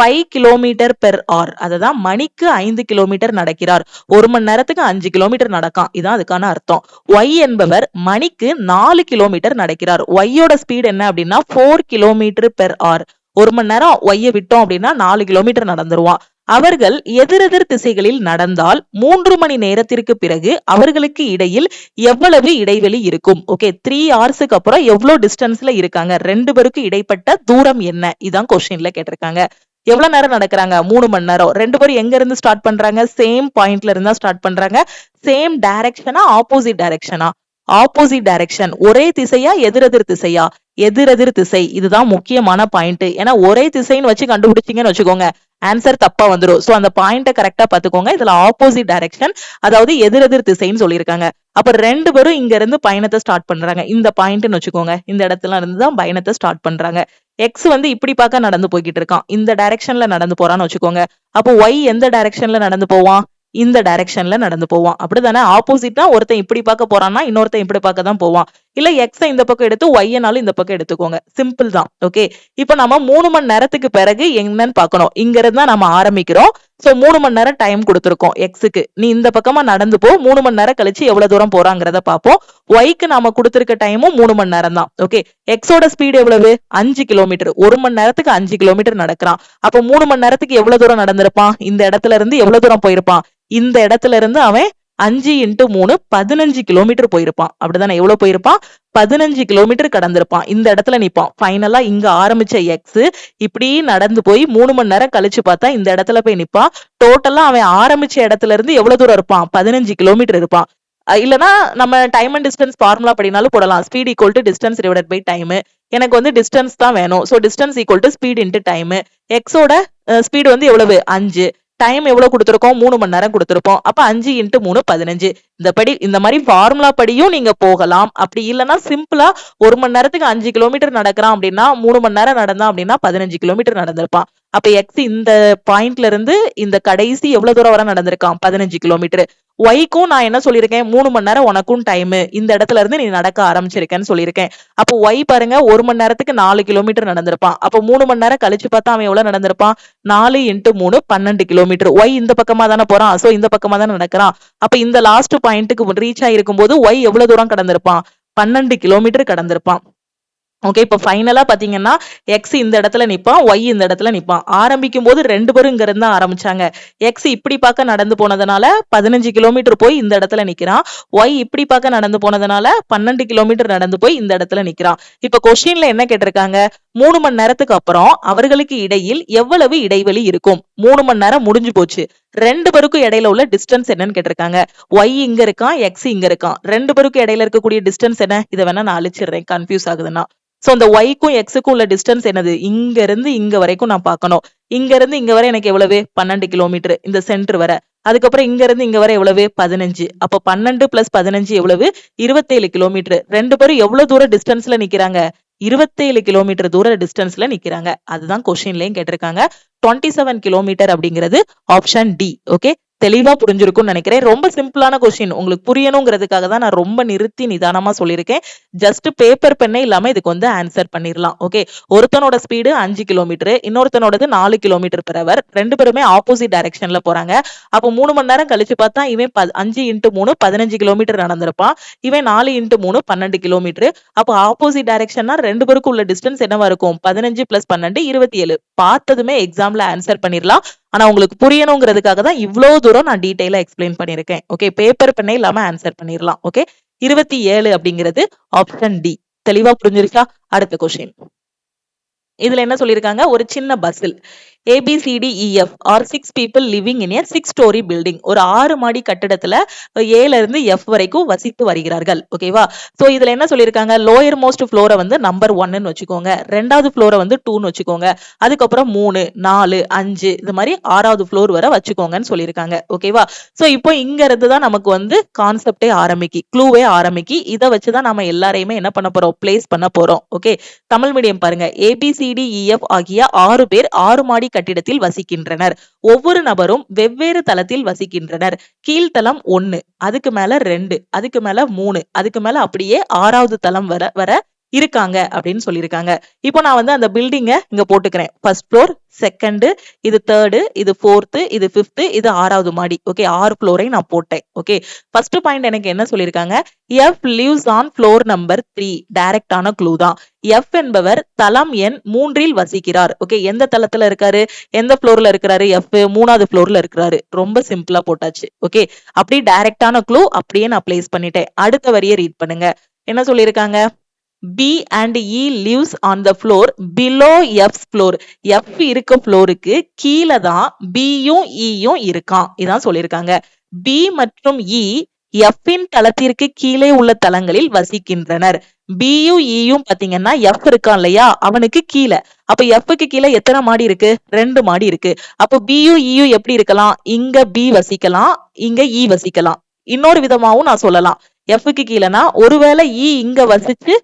5 கிலோமீட்டர் பெர் hour. அததான் மணிக்கு 5 கிலோமீட்டர் நடக்கிறார். ஒரு மணி நேரத்துக்கு 5 கிலோமீட்டர் நடக்கான். இதான் அதுக்கான அர்த்தம். Y என்பவர் மணிக்கு 4 கிலோமீட்டர் நடக்கிறார். Yயோட ஸ்பீட் என்ன அப்படின்னா 4 கிலோமீட்டர் பெர் hour. ஒரு மணி நேரம் Y விட்டோம் அப்படின்னா 4 கிலோமீட்டர் நடந்துருவான். அவர்கள் எதிரெதிர் திசைகளில் நடந்தால் 3 மணி நேரத்திற்கு பிறகு அவர்களுக்கு இடையில் எவ்வளவு இடைவெளி இருக்கும்? ஓகே, 3 ஹவர்ஸ்க்கு அப்புறம் எவ்வளவு டிஸ்டன்ஸ்ல இருக்காங்க? ரெண்டு பேருக்கு இடைப்பட்ட தூரம் என்ன? இதான் கொஸ்டின்ல கேட்டிருக்காங்க. எவ்வளவு நேரம் நடக்கிறாங்க? 3 மணி நேரம். ரெண்டு பேரும் எங்க இருந்து ஸ்டார்ட் பண்றாங்க? சேம் பாயிண்ட்ல இருந்தா ஸ்டார்ட் பண்றாங்க. சேம் டைரக்ஷனா ஆப்போசிட் டைரக்ஷனா? Opposite direction. ஒரே திசையா எதிரெதிர் திசையா? எதிரெதிர் திசை. இதுதான் முக்கியமான பாயிண்ட். ஏன்னா ஒரே திசைன்னு வச்சு கண்டுபிடிச்சீங்கன்னு வச்சுக்கோங்க, ஆன்சர் தப்பா வந்துரும். சோ அந்த பாயிண்ட கரெக்டா பாத்துக்கோங்க. இதுல ஆப்போசிட் டைரக்ஷன், அதாவது எதிரெதிர் திசைன்னு சொல்லியிருக்காங்க. அப்ப ரெண்டு பேரும் இங்க இருந்து பயணத்தை ஸ்டார்ட் பண்றாங்க. இந்த பாயிண்ட்னு வச்சுக்கோங்க. இந்த இடத்துல இருந்து தான் பயணத்தை ஸ்டார்ட் பண்றாங்க. எக்ஸ் வந்து இப்படி பார்க்க நடந்து போய்கிட்டு இருக்கான். இந்த டைரக்ஷன்ல நடந்து போறான்னு வச்சுக்கோங்க. அப்போ ஒய் எந்த டைரக்ஷன்ல நடந்து போவான்? இந்த டைரக்ஷன்ல நடந்து போவான். அப்படிதானே? ஆப்போசிட்னா ஒருத்தன் இப்படி பார்க்க போறான்னா இன்னொருத்தன் இப்படி பார்க்க தான் போவான். இல்ல எக்ஸை இந்த பக்கம் எடுத்து ஒய்யனாலும் இந்த பக்கம் எடுத்துக்கோங்க. சிம்பிள் தான். ஓகே, இப்ப நம்ம 3 மணி நேரத்துக்கு பிறகு என்னன்னு பார்க்கணும். இங்க இருந்தா நம்ம ஆரம்பிக்கிறோம். சோ 3 மணி நேரம் டைம் கொடுத்திருக்கோம் எக்ஸுக்கு. நீ இந்த பக்கமா நடந்து போ. 3 மணி நேரம் கழிச்சு எவ்வளவு தூரம் போறாங்கிறத பார்ப்போம். ஒய்க்கு நாம கொடுத்திருக்க டைமும் 3 மணி நேரம் தான். ஓகே, எக்ஸோட ஸ்பீடு எவ்வளவு? 5 கிலோமீட்டர். ஒரு மணி நேரத்துக்கு 5 கிலோமீட்டர் நடக்கிறான். அப்ப 3 மணி நேரத்துக்கு எவ்வளவு தூரம் நடந்திருப்பான்? இந்த இடத்துல இருந்து எவ்வளவு தூரம் போயிருப்பான்? இந்த இடத்துல இருந்து அவன் 5 × 3 15 கிலோமீட்டர் போயிருப்பான். அப்படிதானே? எவ்வளவு போயிருப்பான்? 15 கிலோமீட்டர் கடந்திருப்பான். இந்த இடத்துல நிப்பான். ஃபைனலா இங்க ஆரம்பிச்ச எக்ஸ் இப்படி நடந்து போய் 3 மணி நேரம் கழிச்சு பார்த்தா இந்த இடத்துல போய் நிப்பான். டோட்டலா அவன் ஆரம்பிச்ச இடத்துல இருந்து எவ்வளவு தூரம் இருப்பான்? 15 கிலோமீட்டர் இருப்பான். இல்லனா நம்ம டைம் அண்ட் டிஸ்டன்ஸ் ஃபார்முலா படினாலும் போடலாம். Speed equal to distance divided by time. எனக்கு வந்து டிஸ்டன்ஸ் தான் வேணும். So distance equal to speed into time. எக்ஸோட ஸ்பீடு வந்து எவ்வளவு? 5. டைம் எவ்வளவு கொடுத்திருக்கோம்? 3 மணி நேரம் கொடுத்திருப்போம். அப்ப 5 × 3 15. இந்த மாதிரி ஃபார்முலா படியும் நீங்க போகலாம். அப்படி இல்லைன்னா சிம்பிளா ஒரு மணி நேரத்துக்கு 5 கிலோமீட்டர் நடக்கிறான் அப்படின்னா 3 மணி நேரம் நடந்தான் அப்படின்னா 15 கிலோமீட்டர் நடந்திருப்பான். அப்ப எக்ஸ் இந்த பாயிண்ட்ல இருந்து இந்த கடைசி எவ்வளவு தூரம் வரை நடந்திருக்கான்? 15 கிலோமீட்டர். ஒய்க்கும் நான் என்ன சொல்லியிருக்கேன்? 3 மணி நேரம் உனக்கும் டைம். இந்த இடத்துல இருந்து நீ நடக்க ஆரம்பிச்சிருக்கேன்னு சொல்லியிருக்கேன். அப்போ ஒய் பாருங்க, 1 மணி நேரத்துக்கு 4 கிலோமீட்டர் நடந்திருப்பான். அப்போ 3 மணி நேரம் கழிச்சு பார்த்தா அவன் எவ்வளவு நடந்திருப்பான்? 4 × 3 12 கிலோமீட்டர். ஒய் இந்த பக்கமா தானே போறான். சோ இந்த பக்கமா தானே நடக்கிறான். அப்ப இந்த லாஸ்ட் பாயிண்ட்டுக்கு ரீச் ஆயிருக்கும் போது ஒய் எவ்வளவு தூரம் கடந்திருப்பான்? 12 கிலோமீட்டர் கடந்திருப்பான். ஓகே, இப்ப ஃபைனலா பாத்தீங்கன்னா எக்ஸ் இந்த இடத்துல நிப்பான், ஒய் இந்த இடத்துல நிப்பான். ஆரம்பிக்கும் போது 2 பேரும் இங்க இருந்து ஆரம்பிச்சாங்க. எக்ஸ் இப்படி பார்க்க நடந்து போனதுனால 15 கிலோமீட்டர் போய் இந்த இடத்துல நிக்கிறான். ஒய் இப்படி பார்க்க நடந்து போனதுனால 12 கிலோமீட்டர் நடந்து போய் இந்த இடத்துல நிக்கிறான். இப்ப கொஸ்டின்ல என்ன கேட்டிருக்காங்க? 3 மணி நேரத்துக்கு அப்புறம் அவர்களுக்கு இடையில் எவ்வளவு இடைவெளி இருக்கும்? 3 மணி நேரம் முடிஞ்சு போச்சு. 2 பேருக்கும் இடையில உள்ள டிஸ்டன்ஸ் என்னன்னு கேட்டிருக்காங்க. ஒய் இங்க இருக்கான், எக்ஸ் இங்க இருக்கான். 2 பேருக்கும் இடையில இருக்கக்கூடிய டிஸ்டன்ஸ் என்ன? இதை வேணா நான் அழிச்சிடுறேன், கன்ஃபியூஸ் ஆகுதுன்னா. சோ இந்த ஒய்க்கும் எக்ஸுக்கும் உள்ள டிஸ்டன்ஸ் என்னது? இங்க இருந்து இங்க வரைக்கும் நான் பார்க்கணும். இங்க இருந்து இங்க வரை எனக்கு எவ்வளவு? 12 கிலோமீட்டர் இந்த சென்டர் வர. அதுக்கப்புறம் இங்க இருந்து இங்க வரை எவ்வளவு? 15. அப்ப 12 + 15 எவ்வளவு? 27 கிலோமீட்டர். 2 பேரும் எவ்வளவு தூரம் டிஸ்டன்ஸ்ல நிக்கிறாங்க? 27 கிலோமீட்டர் தூர டிஸ்டன்ஸ்ல நிக்கிறாங்க. அதுதான் கொஸ்டின்லயும் கேட்டிருக்காங்க. 27 கிலோமீட்டர் அப்படிங்கிறது ஆப்ஷன் டி. ஓகே, தெளிவா புரிஞ்சிருக்கும்னு நினைக்கிறேன். ரொம்ப சிம்பிளான கொஸ்டின், உங்களுக்கு புரியணுங்கிறதுக்காக தான் நான் ரொம்ப நிறுத்தி நிதானமா சொல்லியிருக்கேன். ஜஸ்ட் பேப்பர் பெண்ணே இல்லாம இதுக்கு வந்து ஆன்சர் பண்ணிடலாம். ஓகே, ஒருத்தனோட ஸ்பீடு 5 கிலோமீட்டர், இன்னொருத்தனோடது 4 கிலோமீட்டர் பெர் அவர். 2 பேருமே ஆப்போசிட் டைரக்ஷன்ல போறாங்க. அப்போ 3 மணி நேரம் கழிச்சு பார்த்தா இவன் 5 × 3 15 கிலோமீட்டர் நடந்திருப்பான். இவன் 4 × 3 12 கிலோமீட்டர். அப்போ ஆப்போசிட் டைரக்ஷன்னா 2 பேருக்கும் உள்ள டிஸ்டன்ஸ் என்னவா இருக்கும்? 15 + 12 27. பார்த்ததுமே எக்ஸாம்ல ஆன்சர் பண்ணிடலாம். ஆனா உங்களுக்கு புரியணுங்கிறதுக்காக தான் இவ்வளவு தூரம் நான் டீடைலா எக்ஸ்பிளைன் பண்ணிருக்கேன். ஓகே, பேப்பர் பெண்ணே இல்லாம ஆன்சர் பண்ணிடலாம். ஓகே, 27 அப்படிங்கிறது ஆப்ஷன் டி. தெளிவா புரிஞ்சிருச்சா? அடுத்த கொஸ்டின். இதுல என்ன சொல்லிருக்காங்க? ஒரு சின்ன பஸ்ஸில் ABCDEF R 6 people living in a 6-story building. ஒரு 6 மாடி கட்டிடத்துல ஏல இருந்து எஃப் வரைக்கும் வசித்து வருகிறார்கள். ஓகேவா? சோ இதுல என்ன சொல்லிருக்காங்க? லோயர் மோஸ்ட் ஃப்ளோரை வந்து நம்பர் 1ன்னு வச்சுக்கோங்க, 2வது ஃப்ளோரை வந்து 2ன்னு வச்சுக்கோங்க, அதுக்கப்புறம் 3 4 5 இந்த மாதிரி 6வது ஃப்ளோர் வரை வச்சுக்கோங்கன்னு சொல்லியிருக்காங்க. ஓகேவா? சோ இப்போ இங்க இருந்து தான் நமக்கு வந்து கான்செப்டே ஆரம்பிக்கி, க்ளூவே ஆரம்பிக்கி. இதை வச்சுதான் நம்ம எல்லாரையுமே என்ன பண்ண போறோம்? பிளேஸ் பண்ண போறோம். ஓகே, தமிழ் மீடியம் பாருங்க. ABCDEF ஆகிய 6 பேர் 6 மாடி கட்டிடத்தில் வசிக்கின்றனர். ஒவ்வொரு நபரும் வெவ்வேறு தளத்தில் வசிக்கின்றனர். கீழ்த்தளம் 1, அதுக்கு மேல 2, அதுக்கு மேல 3, அதுக்கு மேல அப்படியே 6வது தளம் வர இருக்காங்க அப்படின்னு சொல்லியிருக்காங்க. இப்போ நான் வந்து அந்த பில்டிங்க இங்க போட்டுக்கிறேன். ஃபர்ஸ்ட் ஃப்ளோர், செகண்ட், இது தேர்டு, இது ஃபோர்த்து, இது ஃபிஃப்த், இது 6வது மாடி. ஓகே, 6 ஃப்ளோரை நான் போட்டேன். ஓகே, ஃபர்ஸ்ட் பாயிண்ட் எனக்கு என்ன சொல்லியிருக்காங்க? F lives on floor number 3. டைரக்டான க்ளூ தான். எஃப் என்பவர் தளம் எண் 3ல் வசிக்கிறார். ஓகே, எந்த தளத்துல இருக்காரு? எந்த ஃப்ளோர்ல இருக்கிறாரு? எஃப் 3வது ஃப்ளோர்ல இருக்கிறாரு. ரொம்ப சிம்பிளா போட்டாச்சு. ஓகே, அப்படி டைரக்டான க்ளூ அப்படியே நான் பிளேஸ் பண்ணிட்டேன். அடுத்த வரியை ரீட் பண்ணுங்க. என்ன சொல்லியிருக்காங்க? B and E lives on the floor below F's floor. F இருக்க ஃப்ளோருக்கு கீழே தான் Bயும் Eயும் இருக்கான். இதான் சொல்லியிருக்காங்க. B மற்றும் E F இன் தளத்திற்கு கீழே உள்ள தளங்களில் வசிக்கின்றனர். Bயும் Eயும் பாத்தீங்கன்னா F இருக்கான் இல்லையா, அவனுக்கு கீழே. அப்ப Fக்கு கீழே எத்தனை மாடி இருக்கு? 2 மாடி இருக்கு. அப்போ Bயும் Eயும் எப்படி இருக்கலாம்? இங்க B வசிக்கலாம், இங்க E வசிக்கலாம். இன்னொரு விதமாவும் நான் சொல்லலாம். Fக்கு கீழேனா ஒருவேளை E இங்க வசிச்சு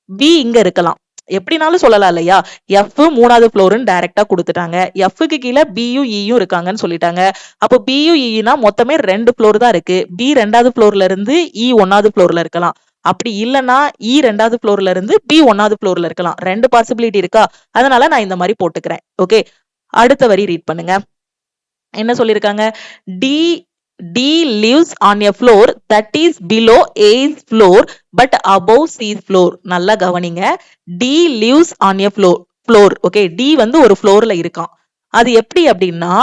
B இங்க இருக்கலாம், எப்படினாலும் சொல்லலாம் இல்லையா? F 3வது ஃப்ளோர்னு டைரக்டா கொடுத்துட்டாங்க. Fக்கு கீழே Bயும் Eயும் இருக்காங்கன்னு சொல்லிட்டாங்க. அப்போ Bயும் Eனா மொத்தமே 2 ஃப்ளோர் தான் இருக்கு. B 2வது ஃப்ளோர்ல இருந்து E 1வது ஃப்ளோர்ல இருக்கலாம். அப்படி இல்லைன்னா E 2வது ஃப்ளோர்ல இருந்து B 1வது ஃப்ளோர்ல இருக்கலாம். 2 பாசிபிலிட்டி இருக்கா? அதனால நான் இந்த மாதிரி போட்டுக்கிறேன். ஓகே, அடுத்த வரி ரீட் பண்ணுங்க. என்ன சொல்லியிருக்காங்க? D lives on a floor that is below A's floor but above C's floor. நல்லா கவனிங்க. D lives on a floor. Okay, D வந்து ஒரு ஃப்ளோர்ல இருக்கான். அது எப்படி அப்படின்னா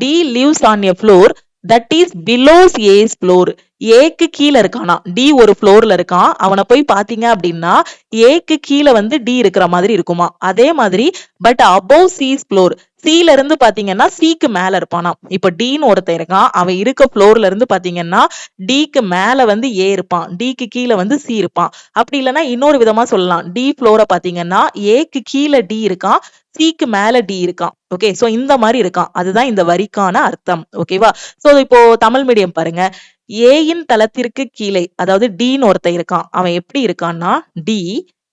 D lives on a floor that is below A's floor. ஏக்கு கீழே இருக்கானா? D ஒரு ஃப்ளோர்ல இருக்கான். அவனை போய் பாத்தீங்க அப்படின்னா ஏக்கு கீழே வந்து D இருக்கிற மாதிரி இருக்குமா? அதே மாதிரி பட் above C's floor, Cல இருந்து பாத்தீங்கன்னா Cக்கு மேல இருப்பானா? இப்ப Dன்னு ஒருத்தன் இருக்கான். அவன் இருக்க ஃப்ளோர்ல இருந்து பாத்தீங்கன்னா Dக்கு மேல வந்து A இருப்பான், Dக்கு கீழே வந்து C இருப்பான். அப்படி இல்லைன்னா இன்னொரு விதமா சொல்லலாம். D ஃப்ளோரை பாத்தீங்கன்னா ஏக்கு கீழே D இருக்கான், Cக்கு மேல D இருக்கான். ஓகே, சோ இந்த மாதிரி இருக்கான். அதுதான் இந்த வரிக்கான அர்த்தம். ஓகேவா? சோ இப்போ தமிழ் மீடியம் பாருங்க. ஏயின் தளத்திற்கு கீழே, அதாவது Dன்னு ஒருத்தன் இருக்கான். அவன் எப்படி இருக்கான்னா D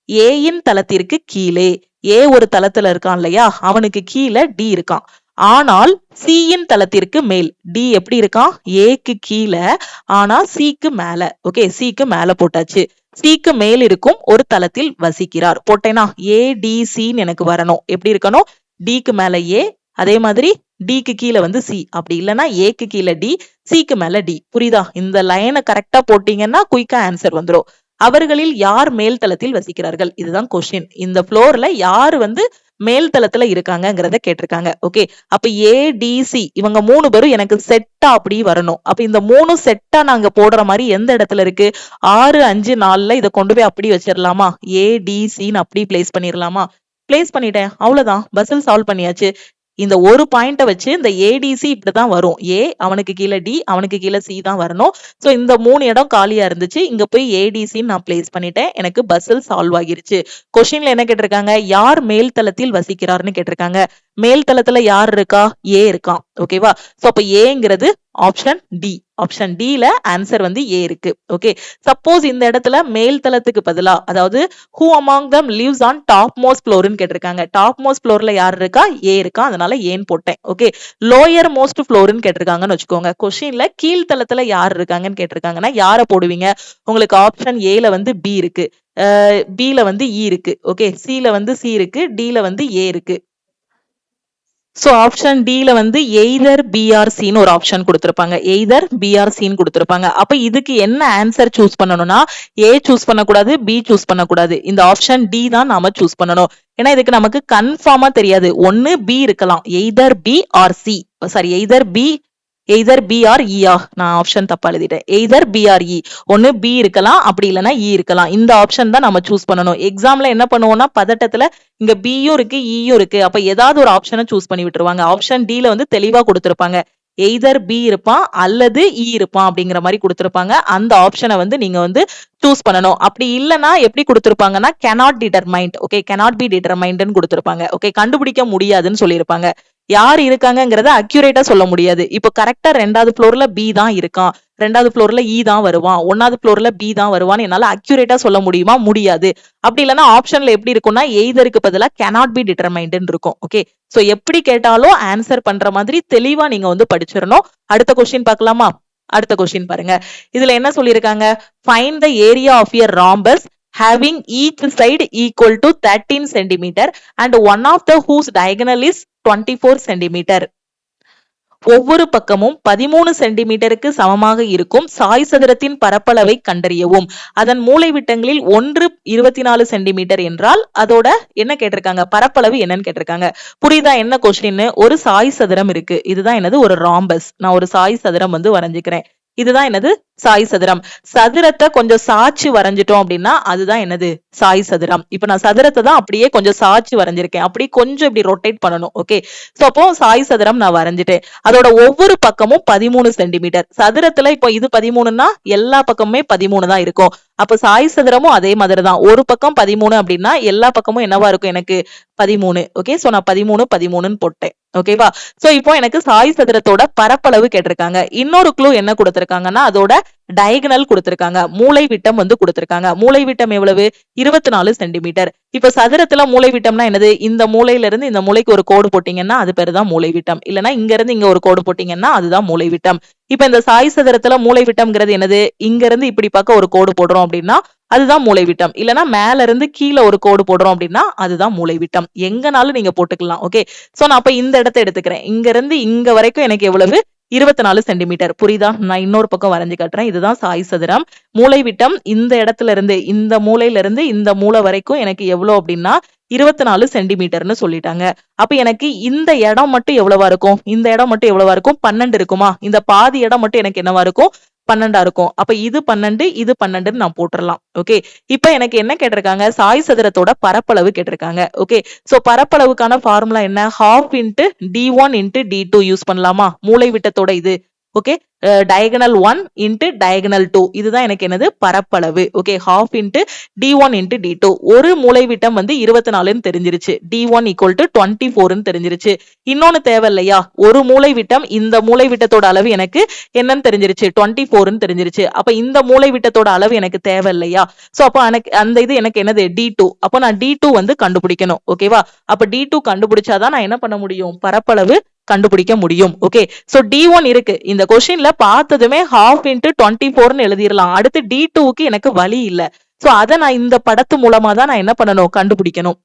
ஏயின் தளத்திற்கு கீழே, ஏ ஒரு தளத்துல இருக்கான் இல்லையா, அவனுக்கு கீழே D இருக்கான். ஆனால் Cயின் தளத்திற்கு மேல் D எப்படி இருக்கான்? ஏக்கு கீழே, ஆனா Cக்கு மேல. ஓகே, Cக்கு மேல போட்டாச்சு. Cக்கு மேல் இருக்கும் ஒரு தளத்தில் வசிக்கிறார் போட்டேனா ADCன்னு எனக்கு வரணும். எப்படி இருக்கணும்? Dக்கு மேல A, அதே மாதிரி Dக்கு கீழே வந்து C. அப்படி இல்லைன்னா ஏக்கு கீழே D, Cக்கு மேல D. புரியுதா? இந்த லைனை கரெக்டா போட்டீங்கன்னா குயிக்கா ஆன்சர் வந்துடும். அவர்களில் யார் மேல் தளத்தில் வசிக்கிறார்கள்? இதுதான் கொஸ்டின். இந்த ஃப்ளோர்ல யார் மேல் தளத்துல இருக்காங்கங்கிறத கேட்டிருக்காங்க. ஓகே, அப்ப ஏடிசி இவங்க 3 பேரும் எனக்கு செட்டா அப்படி வரணும். அப்ப இந்த 3 செட்டா நாங்க போடுற மாதிரி எந்த இடத்துல இருக்கு? 6, 5, 4ல இதை கொண்டு போய் அப்படி வச்சிடலாமா? ஏடிசின்னு அப்படி பிளேஸ் பண்ணிடலாமா? பிளேஸ் பண்ணிட்டேன், அவ்வளவுதான், பசில் சால்வ் பண்ணியாச்சு. இந்த ஒரு பாயிண்ட வச்சு இந்த ஏடிசி இப்படிதான் வரும். ஏ அவனுக்கு கீழே டி, அவனுக்கு கீழே சி தான் வரணும். சோ இந்த 3 இடம் காலியா இருந்துச்சு, இங்க போய் ஏடிசி நான் பிளேஸ் பண்ணிட்டேன், எனக்கு பசில் சால்வ் ஆகிருச்சு. கொஸ்டின்ல என்ன கேட்டிருக்காங்க? யார் மேல் தளத்தில் வசிக்கிறார்னு கேட்டிருக்காங்க. மேல் தளத்துல யார் இருக்கா? ஏ இருக்கான். ஓகேவா? சோ அப்ப ஏங்கிறது ஆப்ஷன் டி. ஆப்ஷன் டில ஆன்சர் ஏ இருக்கு. ஓகே, சப்போஸ் இந்த இடத்துல மேல் தளத்துக்கு பதிலா, அதாவது who among them lives on top most floor ன்னு கேட்டிருக்காங்க. டாப் மோஸ்ட் ஃப்ளோர்ல யார் இருக்கா? ஏ இருக்கா, அதனால ஏன்னு போட்டேன். ஓகே, லோயர் மோஸ்ட் ஃப்ளோர்னு கேட்டிருக்காங்கன்னு வச்சுக்கோங்க. கொஸ்டின்ல கீழ்த்தளத்துல யார் இருக்காங்கன்னு கேட்டிருக்காங்கன்னா யாரை போடுவீங்க? உங்களுக்கு ஆப்ஷன் ஏல பி இருக்கு, பில இ இருக்கு, ஓகே, சில சி இருக்கு, டில ஏ இருக்கு. சோ ஆப்ஷன் டில எய்தர் பிஆர்சின்னு ஒரு ஆப்ஷன் கொடுத்திருப்பாங்க. எய்தர் பிஆர்சின்னு கொடுத்திருப்பாங்க. அப்ப இதுக்கு என்ன ஆன்சர் சூஸ் பண்ணணும்னா ஏ சூஸ் பண்ணக்கூடாது, பி சூஸ் பண்ணக்கூடாது, இந்த ஆப்ஷன் டி தான் நாம சூஸ் பண்ணணும். ஏன்னா இதுக்கு நமக்கு கன்ஃபார்மா தெரியாது. ஒன்னு பி இருக்கலாம், either B or C, sorry either B or E. நான் ஆப்ஷன் தப்பா எழுதிட்டேன். எய்தர் பி ஆர் இ, ஒன்னு பி இருக்கலாம், அப்படி இல்லைன்னா இ இருக்கலாம். இந்த ஆப்ஷன் தான் நம்ம சூஸ் பண்ணணும். எக்ஸாம்ல என்ன பண்ணுவோம்னா பதட்டத்துல இங்க பியும் இருக்கு இயும் இருக்கு, அப்ப ஏதாவது ஒரு ஆப்ஷனை சூஸ் பண்ணி விட்டுருவாங்க. ஆப்ஷன் டில தெளிவா கொடுத்திருப்பாங்க, எய்தர் பி இருப்பான் அல்லது இ இருப்பான் அப்படிங்கிற மாதிரி கொடுத்திருப்பாங்க. அந்த ஆப்ஷனை நீங்க சூஸ் பண்ணணும். அப்படி இல்லைன்னா எப்படி கொடுத்திருப்பாங்கன்னா cannot determined, okay, cannot be determined கொடுத்திருப்பாங்க. ஓகே, கண்டுபிடிக்க முடியாதுன்னு சொல்லியிருப்பாங்க. யார் இருக்காங்கங்கறத அக்யூரேட்டா சொல்ல முடியாது. இப்போ கரெக்டா 2வது ஃப்ளோர்ல பி தான் இருக்கான், 2வது ஃப்ளோர்ல இ தான் வருவான், 1வது ஃப்ளோர்ல பி தான் வருவான்னு என்னால அக்யூரேட்டா சொல்ல முடியுமா? முடியாது. அப்படி இல்லைன்னா ஆப்ஷன்ல எப்படி இருக்கும்னா எய்தருக்கு பதிலா cannot be determined இருக்கும். ஓகே, சோ எப்படி கேட்டாலும் ஆன்சர் பண்ற மாதிரி தெளிவா நீங்க படிச்சிடணும். அடுத்த கொஸ்டின் பார்க்கலாமா? அடுத்த கொஸ்டின் பாருங்க. இதுல என்ன சொல்லியிருக்காங்க? Find the area of a rhombus having each side equal to 13 cm and one of the whose diagonal is 24 cm. ஒவ்வொரு பக்கமும் 13 சென்டிமீட்டருக்கு சமமாக இருக்கும் சாய் சதுரத்தின் பரப்பளவை கண்டறியவும். அதன் மூலைவிட்டங்களில் ஒன்று 24 சென்டிமீட்டர் என்றால் அதோட என்ன கேட்டிருக்காங்க? பரப்பளவு என்னன்னு கேட்டிருக்காங்க. புரியுதா என்ன கொஸ்டின்? ஒரு சாய் சதுரம் இருக்கு, இதுதான் என்னது? ஒரு ராம்பஸ். நான் ஒரு சாய் சதுரம் வரைஞ்சுக்கிறேன், இதுதான் என்னது? சாய் சதுரம். சதுரத்தை கொஞ்சம் சாட்சி வரைஞ்சிட்டோம் அப்படின்னா அதுதான் என்னது? சாய் சதுரம். இப்ப நான் சதுரத்தை தான் அப்படியே கொஞ்சம் சாட்சி வரைஞ்சிருக்கேன், அப்படி கொஞ்சம் இப்படி ரொட்டேட் பண்ணணும். ஓகே, சோ அப்போ சாய் சதுரம் நான் வரைஞ்சிட்டேன். அதோட ஒவ்வொரு பக்கமும் 13 சென்டிமீட்டர். சதுரத்துல இப்போ இது 13ன்னா எல்லா பக்கமுமே 13 தான் இருக்கும். அப்ப சாய் சதுரமும் அதே மாதிரி தான். ஒரு பக்கம் 13 அப்படின்னா எல்லா பக்கமும் என்னவா இருக்கும்? எனக்கு 13. ஓகே, சோ நான் 13 போட்டேன். ஓகேவா? சோ இப்போ எனக்கு சாய் சதுரத்தோட பரப்பளவு கேட்டிருக்காங்க. இன்னொரு க்ளூ என்ன கொடுத்திருக்காங்கன்னா அதோட டயகனல் கொடுத்திருக்காங்க, மூலை விட்டம் கொடுத்திருக்காங்க. மூலை விட்டம் எவ்வளவு? 24 சென்டிமீட்டர். இப்ப சதுரத்துல மூலை விட்டம்னா என்னது? இந்த மூலையில இருந்து இந்த மூலைக்கு ஒரு கோடு போட்டீங்கன்னா அது பேரு தான் மூலை விட்டம். இல்லைன்னா இங்க இருந்து இங்க ஒரு கோடு போட்டீங்கன்னா அதுதான் மூலை விட்டம். இப்ப இந்த சாய் சதுரத்துல மூலை விட்டம்ங்கிறது என்னது? இங்க இருந்து இப்படி பார்க்க ஒரு கோடு போடுறோம் அப்படின்னா அதுதான் மூலை விட்டம். இல்லைன்னா மேல இருந்து கீழே ஒரு கோடு போடுறோம் அப்படின்னா அதுதான் மூலை விட்டம். எங்கனாலும் நீங்க போட்டுக்கலாம். ஓகே, சோ நான் அப்ப இந்த இடத்தை எடுத்துக்கிறேன். இங்க இருந்து இங்க வரைக்கும் எனக்கு எவ்வளவு? 24 சென்டிமீட்டர். புரியுதா? நான் இன்னொரு பக்கம் வரைஞ்சு காட்டுறேன். இதுதான் சாய் சதுரம். மூலை விட்டம் இந்த இடத்துல இருந்து இந்த மூலையில இருந்து இந்த மூலை வரைக்கும் எனக்கு எவ்வளவு அப்படின்னா 24 சென்டிமீட்டர்னு சொல்லிட்டாங்க. அப்ப எனக்கு இந்த இடம் மட்டும் எவ்வளவா இருக்கும்? இந்த இடம் மட்டும் எவ்வளவா இருக்கும்? 12 இருக்குமா? இந்த பாதி இடம் மட்டும் எனக்கு என்னவா இருக்கும்? 12 இருக்கும். அப்ப இது 12 இது 12 நான் போட்டுறலாம். ஓகே, இப்ப எனக்கு என்ன கேட்டிருக்காங்க? சாய் சதுரத்தோட பரப்பளவு கேட்டிருக்காங்க. ஓகே, சோ பரப்பளவுக்கான ஃபார்முலா என்ன? half into d1 into d2 use பண்ணலாமா? மூலை விட்டத்தோட இது. ஓகே, diagonal 1 into diagonal 2, இதுதான் எனக்கு என்னது? பரப்பளவு. Okay, half into d1 into d2. ஒரு மூலை விட்டம் 24ன்னு தெரிஞ்சிருச்சு, d1 equal to 24ன்னு தெரிஞ்சிருச்சு. இன்னொன்னு தேவை இல்லையா? ஒரு மூலை விட்டம், இந்த மூலை விட்டத்தோட அளவு எனக்கு என்னன்னு தெரிஞ்சிருச்சு? 24ன்னு தெரிஞ்சிருச்சு. அப்ப இந்த மூலை விட்டத்தோட அளவு எனக்கு தேவை இல்லையா? சோ அப்ப அந்த இது எனக்கு என்னது? d2. அப்ப நான் d2 கண்டுபிடிக்கணும். ஓகேவா? அப்ப d2 கண்டுபிடிச்சாதான் நான் என்ன பண்ண முடியும்? பரப்பளவு கண்டுபிடிக்க முடியும். ஓகே, சோ d1 இருக்கு. இந்த கொஸ்டின்ல பார்த்ததுமே half into 24ன்னு எழுதிரலாம். அடுத்து d2க்கு எனக்கு வழி இல்ல. சோ அத நான் இந்த படத்து மூலமா தான் நான் என்ன பண்ணணும்? கண்டுபிடிக்கணும்.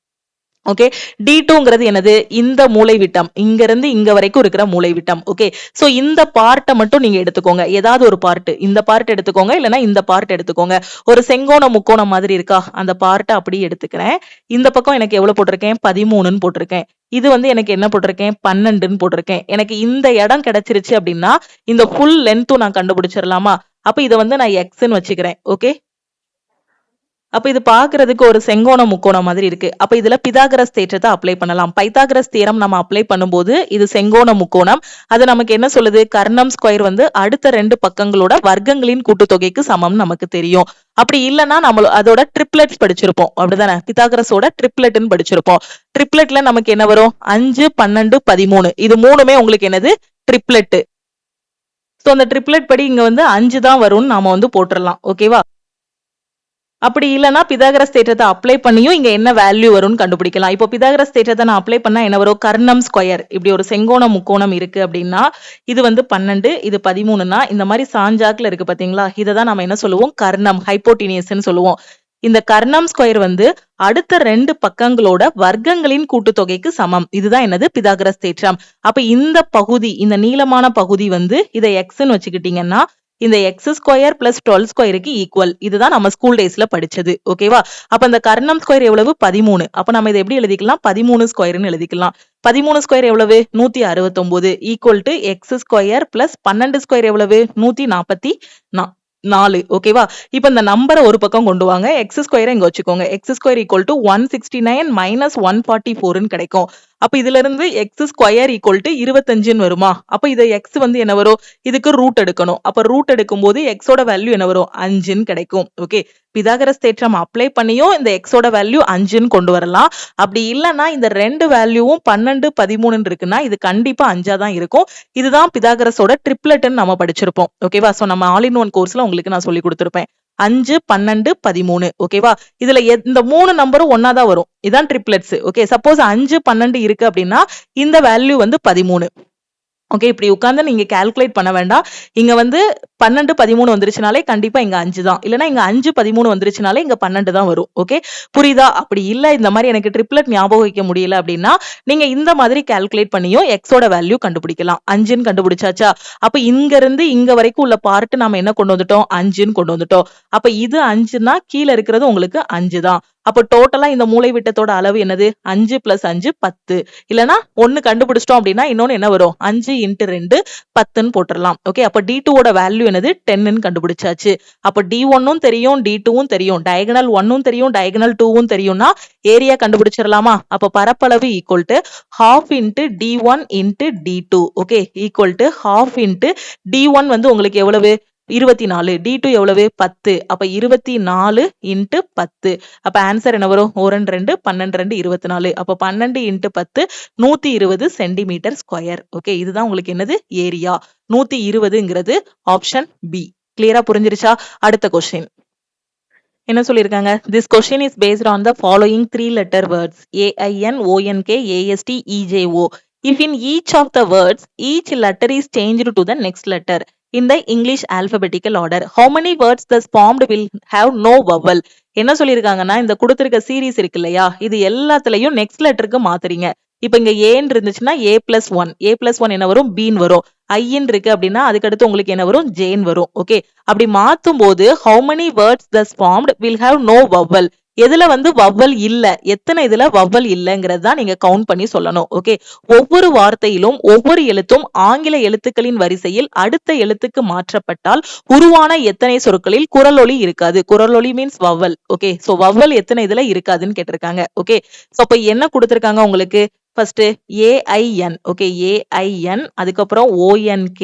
ஓகே. D2ங்கிறது என்னது? இந்த மூலைவிட்டம். இங்க இருந்து இங்க வரைக்கும் இருக்கிற மூலைவிட்டம். ஓகே. சோ இந்த பார்ட்ட மட்டும் நீங்க எடுத்துக்கோங்க. ஏதாவது ஒரு பார்ட். இந்த பார்ட் எடுத்துக்கோங்க. இல்லனா இந்த பார்ட் எடுத்துக்கோங்க. ஒரு செங்கோண முக்கோணம் மாதிரி இருக்கா? அந்த பார்ட்ட அப்படியே எடுத்துக்கிறேன். இந்த பக்கம் எனக்கு எவ்வளவு போட்டிருக்கேன்? 13ன்னு போட்டிருக்கேன். இது வந்து எனக்கு என்ன போட்டிருக்கேன்? 12ன்னு போட்டிருக்கேன். எனக்கு இந்த இடம் கிடைச்சிருச்சு அப்படின்னா இந்த ஃபுல் லென்த்தும் நான் கண்டுபிடிச்சிடலாமா? அப்ப இத வந்து நான் Xன்னு வச்சுக்கிறேன். ஓகே. அப்ப இது பாக்குறதுக்கு ஒரு செங்கோண முக்கோணம் மாதிரி இருக்கு. அப்ப இதுல பிதாகரஸ் தேற்றத்தை அப்ளை பண்ணலாம். பைத்தாகரஸ் தியரம் நம்ம அப்ளை பண்ணும்போது இது செங்கோண முக்கோணம். அது நமக்கு என்ன சொல்லுது? கர்ணம் ஸ்கொயர் வந்து அடுத்த 2 பக்கங்களோட வர்க்கங்களின் கூட்டுத்தொகைக்கு சமம் நமக்கு தெரியும். அப்படி இல்லைன்னா நம்ம அதோட ட்ரிப்ளெட்ஸ் படிச்சிருப்போம். அப்படிதானே? பிதாகரஸோட ட்ரிப்ளெட்னு படிச்சிருப்போம். ட்ரிப்ளெட்ல நமக்கு என்ன வரும்? 5, 12, 13. இது மூணுமே உங்களுக்கு என்னது? ட்ரிப்ளெட். சோ அந்த ட்ரிப்ளெட் படி இங்க வந்து 5 தான் வரும்னு நாம வந்து போட்டுறலாம். ஓகேவா? அப்படி இல்லனா பிதாகரஸ் தேற்றத்தை அப்ளை பண்ணியும் இங்க என்ன வேல்யூ வரும்னு கண்டுபிடிக்கலாம். இப்போ பிதாகரஸ் தேற்றத்தை நான் அப்ளை பண்ணா என்ன வரும்? கர்ணம் ஸ்கொயர். இப்படி ஒரு செங்கோண முக்கோணம் இருக்கு அப்படின்னா இது வந்து 12, இது 13னா இந்த மாதிரி சாஞ்சாக்குல இருக்கு பாத்தீங்களா? இதை தான் நம்ம என்ன சொல்லுவோம்? கர்ணம், ஹைப்போட்டினியஸ்ன்னு சொல்லுவோம். இந்த கர்ணம் ஸ்கொயர் வந்து அடுத்த 2 பக்கங்களோட வர்க்கங்களின் கூட்டுத்தொகைக்கு சமம். இதுதான் என்னது? பிதாகரஸ் தேற்றம். அப்ப இந்த பகுதி, இந்த நீளமான பகுதி வந்து இதை எக்ஸ்ன்னு வச்சுக்கிட்டீங்கன்னா இந்த எக்ஸ் ஸ்கொயர் பிளஸ் 12 ஸ்கொயருக்கு ஈக்குவல். இதுதான் நம்ம ஸ்கூல் டேஸ்ல படிச்சது. ஓகேவா? அப்ப இந்த கர்ணம் ஸ்கொயர் எவ்வளவு? 13. அப்ப நம்ம இதை எப்படி எழுதிக்கலாம்? 13 ஸ்கொயர்னு எழுதிக்கலாம். 13 ஸ்கொயர் எவ்வளவு? 169 equal to X square plus 12 square எவ்வளவு? 144. ஓகேவா? இப்ப இந்த நம்பரை ஒரு பக்கம் கொண்டு வாங்க. எக்ஸ் ஸ்கொயரை இங்க வச்சுக்கோங்க. X square equal to 169 minus 144ன்னு கிடைக்கும். அப்ப இதுல இருந்து எக்ஸ் ஸ்கொயர் ஈக்குவல் டு 25ன்னு வருமா? அப்ப இதை எக்ஸ் வந்து என்ன வரும்? இதுக்கு ரூட் எடுக்கணும். அப்ப ரூட் எடுக்கும் போது எக்ஸோட வேல்யூ என்ன வரும்? 5ன்னு கிடைக்கும். ஓகே. பிதாகரஸ் தேற்றம் அப்ளை பண்ணியும் இந்த எக்ஸோட வேல்யூ 5ன்னு கொண்டு வரலாம். அப்படி இல்லைன்னா இந்த 2 வேல்யூவும் 12, 13 இருக்குன்னா இது கண்டிப்பா 5ஆ தான் இருக்கும். இதுதான் பிதாகரஸோட ட்ரிப்ளெட்னு நம்ம படிச்சிருப்போம். ஓகேவா? சோ நம்ம ஆல் இன் ஒன் கோர்ஸ்ல உங்களுக்கு நான் சொல்லி கொடுத்திருப்பேன். 5, 12, 13. ஓகேவா? இதுல இந்த 3 நம்பரும் ஒன்னா தான் வரும். இதான் ட்ரிப்ளெட்ஸ். ஓகே. சப்போஸ் 5, 12 இருக்கு அப்படின்னா இந்த வேல்யூ வந்து 13. ஓகே. இப்படி உட்கார்ந்து நீங்க கால்குலேட் பண்ண வேண்டாம். இங்க வந்து 12, 13 வந்துருச்சுனாலே கண்டிப்பா இங்க 5 தான். இல்லனா இங்க 5, 13 வந்துருச்சுனாலே இங்க 12 தான் வரும். ஓகே. புரியுதா? அப்படி இல்ல இந்த மாதிரி எனக்கு ட்ரிப்ளெட் ஞாபகம் வைக்க முடியல அப்படின்னா நீங்க இந்த மாதிரி கால்குலேட் பண்ணியும் எக்ஸோட வேல்யூ கண்டுபிடிக்கலாம். 5ன்னு கண்டுபிடிச்சாச்சா? அப்ப இங்க இருந்து இங்க வரைக்கும் உள்ள பார்ட் நாம என்ன கொண்டு வந்துட்டோம்? 5ன்னு கொண்டு வந்துட்டோம். அப்ப இது 5னா கீழ இருக்கிறது உங்களுக்கு 5 தான். அப்ப டோட்டலா இந்த மூலைவிட்டத்தோட அளவு என்னது? 5 + 5 10. இல்லனா 1 கண்டுபிடிச்சிட்டோம் அப்படின்னா இன்னொன்னு என்ன வரும்? 5 × 2 10ன்னு போட்டுறலாம். ஓகே. அப்ப D2ஓட வேல்யூ என்னது? 10ன்னு கண்டுபிடிச்சாச்சு. அப்ப D1ம் தெரியும், D2வும் தெரியும், டயகனல் 1ம் தெரியும், டயகனல் 2வும் தெரியும்னா ஏரியா கண்டுபிடிச்சிடலாமா? அப்ப பரப்பளவு equal to half × D1 × D2. Okay. Equal to half × D1 வந்து உங்களுக்கு எவ்வளவு? 24. D2 எவ்வளவு? 10. அப்ப 24 × 10. அப்ப ஆன்சர் என்ன வரும்? 1 2 12 2 24. அப்ப 12 × 10 120 சென்டிமீட்டர் ஸ்கொயர். ஓகே. இதுதான் உங்களுக்கு என்னது? ஏரியா. 120ங்கிறது ஆப்ஷன் பி. கிளியரா புரிஞ்சிருச்சா? அடுத்த கொஸ்டின் என்ன சொல்லிருக்காங்க? This question is based on the following 3 letter words: AIN, ONK, AST, EJO. If in each of the words each letter is changed to the next letter in the English alphabetical order, how many words thus formed will have no vowel? என்ன சொல்லிருக்காங்கன்னா இந்த கொடுத்திருக்க series இருக்கு இல்லையா? இது எல்லாத்துலயும் next லெட்டருக்கு மாத்துறீங்க. இப்ப இங்க ஏன்னு இருந்துச்சுன்னா A+1. A+1 என்ன வரும்? பீன்னு வரும். ஐன்னு இருக்கு அப்படின்னா அதுக்கு அடுத்து உங்களுக்கு என்ன வரும்? ஜேன் வரும். ஓகே. அப்படி மாத்தும் போது how many words thus formed will have no vowel? எதுல வந்து வவ்வல் இல்ல, எத்தனை இதுல வவ்வல் இல்லங்கிறது தான் நீங்க கவுண்ட் பண்ணி சொல்லணும். ஓகே. ஒவ்வொரு வார்த்தையிலும் ஒவ்வொரு எழுத்தும் ஆங்கில எழுத்துக்களின் வரிசையில் அடுத்த எழுத்துக்கு மாற்றப்பட்டால் உருவான எத்தனை சொற்களில் குரலொலி இருக்காது? குரலொலி means vowel. Okay. So vowel எத்தனை இதுல இருக்காதுன்னு கேட்டிருக்காங்க. ஓகே. சோ அப்ப என்ன கொடுத்திருக்காங்க உங்களுக்கு? First AIN. ஓகே. AIN, அதுக்கப்புறம் ONK,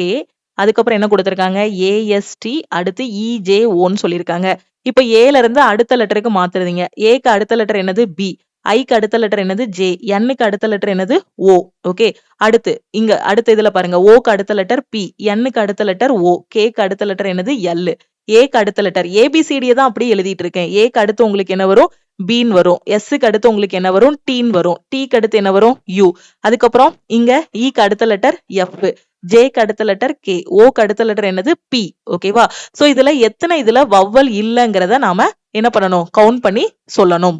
அதுக்கப்புறம் என்ன கொடுத்திருக்காங்க? AST, அடுத்து EJOன்னு சொல்லியிருக்காங்க. இப்ப ஏல இருந்து அடுத்த லெட்டருக்கு மாத்துறீங்க. ஏக்கு அடுத்த லெட்டர் என்னது? பி. ஐக்கு அடுத்த லெட்டர் என்னது? ஜே. எண்ணுக்கு அடுத்த லெட்டர் என்னது? ஓ. ஓகே. அடுத்து இங்க அடுத்த இதுல பாருங்க. ஓக்கு அடுத்த லெட்டர் பி, எண்ணுக்கு அடுத்த லெட்டர் ஓ, கேக்கு அடுத்த லெட்டர் என்னது? எல், ஏக்கு அடுத்த லெட்டர் ABCD தான் அப்படியே எழுதிட்டு இருக்கேன். ஏக்கு அடுத்து உங்களுக்கு என்ன வரும்? பீன் வரும். எஸ்க்கு அடுத்து உங்களுக்கு என்ன வரும்? டீன் வரும். டீக்கு அடுத்து என்ன வரும்? யூ. அதுக்கப்புறம் இங்க ஈக்கு அடுத்த லெட்டர் எஃப், ஜேக்கு அடுத்த லெட்டர் கே, ஓக்கு அடுத்த லெட்டர் என்னது? பி. ஓகேவா? சோ இதுல எத்தனை இதுல வவ்வல் இல்லங்கிறத நாம என்ன பண்ணணும்? கவுண்ட் பண்ணி சொல்லணும்.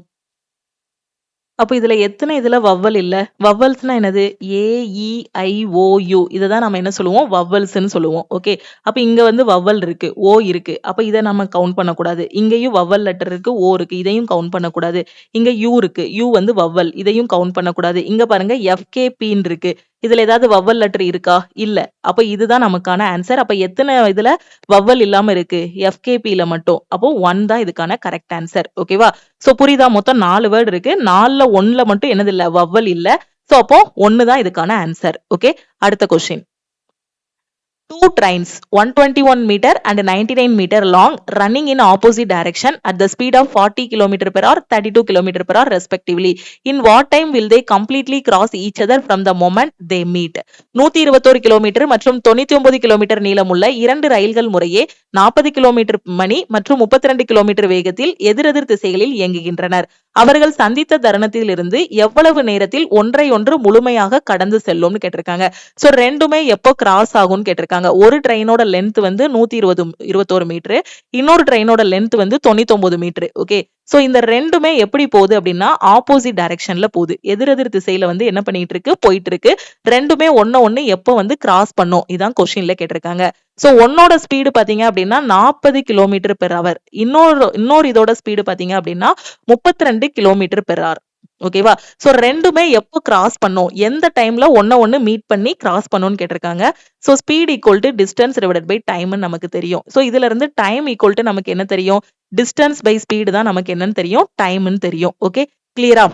அப்ப இதுல எத்தனை இதுல வவ்வல் இல்ல? வவ்வல்ஸ்னா என்னது? ஏ, இ, ஐ, ஓ, யு. இததான் நம்ம என்ன சொல்லுவோம்? வவ்வல்ஸ்ன்னு சொல்லுவோம். ஓகே. அப்ப இங்க வந்து வவ்வல் இருக்கு. ஓ இருக்கு. அப்ப இத நம்ம கவுண்ட் பண்ணக்கூடாது. இங்கேயும் வவ்வல் லெட்டர் இருக்கு. ஓ இருக்கு. இதையும் கவுண்ட் பண்ணக்கூடாது. இங்க யூ இருக்கு. யூ வந்து வவ்வல். இதையும் கவுண்ட் பண்ணக்கூடாது. இங்க பாருங்க எஃப்கேபின்னு இருக்கு. இதுல ஏதாவது வவ்வல் லெட்டர் இருக்கா? இல்ல. அப்ப இதுதான் நமக்கான ஆன்சர். அப்ப எத்தனை இதுல வவ்வல் இல்லாம இருக்கு? எஃப்கேபில மட்டும். அப்போ 1 தான் இதுக்கான கரெக்ட் ஆன்சர். ஓகேவா? சோ புரியுதா? மொத்தம் 4 வேர்ட் இருக்கு. 4ல 1ல மட்டும் என்னது இல்ல? வவ்வல் இல்ல. சோ அப்போ 1 தான் இதுக்கான ஆன்சர். ஓகே. அடுத்த question. Two trains, 121 meter and 99 meter long, running in opposite direction at the speed of 40 km per hour, 32 km per hour respectively. In what time will they completely cross each other from the moment they meet? 121 kilometre மற்றும் 99 kilometre நீளமுள்ள இரண்டு ரயில்கள் முறையே 40 kilometre மணி மற்றும் 32 kilometre வேகத்தில் எதிரெதிர் திசைகளில் இயங்குகின்றனர். அவர்கள் சந்தித்த தருணத்தில் இருந்து எவ்வளவு நேரத்தில் ஒன்றை ஒன்று முழுமையாக கடந்து செல்லும்னு கேட்டிருக்காங்க. சோ ரெண்டுமே எப்போ கிராஸ் ஆகும்னு கேட்டிருக்காங்க. ஒரு ட்ரெயினோட லென்த் வந்து 121 மீட்டர், இன்னொரு ட்ரெயினோட லென்த் வந்து 99 மீட்டர். ஓகே. சோ இந்த ரெண்டுமே எப்படி போகுது அப்படின்னா ஆப்போசிட் டைரக்ஷன்ல போகுது. எதிரெதிர் திசையில வந்து என்ன பண்ணிட்டு இருக்கு? போயிட்டு இருக்கு. ரெண்டுமே ஒண்ணு எப்போ வந்து கிராஸ் பண்ணும்? இதான் கொஸ்டின்ல கேட்டிருக்காங்க. சோ ஒன்னோட ஸ்பீடு பாத்தீங்க அப்படின்னா 40 கிலோமீட்டர் பெர் அவர். இன்னொரு இதோட ஸ்பீடு பாத்தீங்க அப்படின்னா 32 கிலோமீட்டர் பெர் அவர். ஓகேவா? சோ ரெண்டுமே எப்போ கிராஸ் பண்ணும்? எந்த டைம்ல ஒண்ணு மீட் பண்ணி கிராஸ் பண்ணும்னு கேட்டிருக்காங்க. So speed equal to distance divided by டைம்னு நமக்கு தெரியும். சோ இதுல இருந்து டைம் ஈக்குவல் டு நமக்கு என்ன தெரியும்? டிஸ்டன்ஸ் பை ஸ்பீடு தான் நமக்கு என்னன்னு தெரியும்? டைம்னு தெரியும். ஓகே. கிளியரா?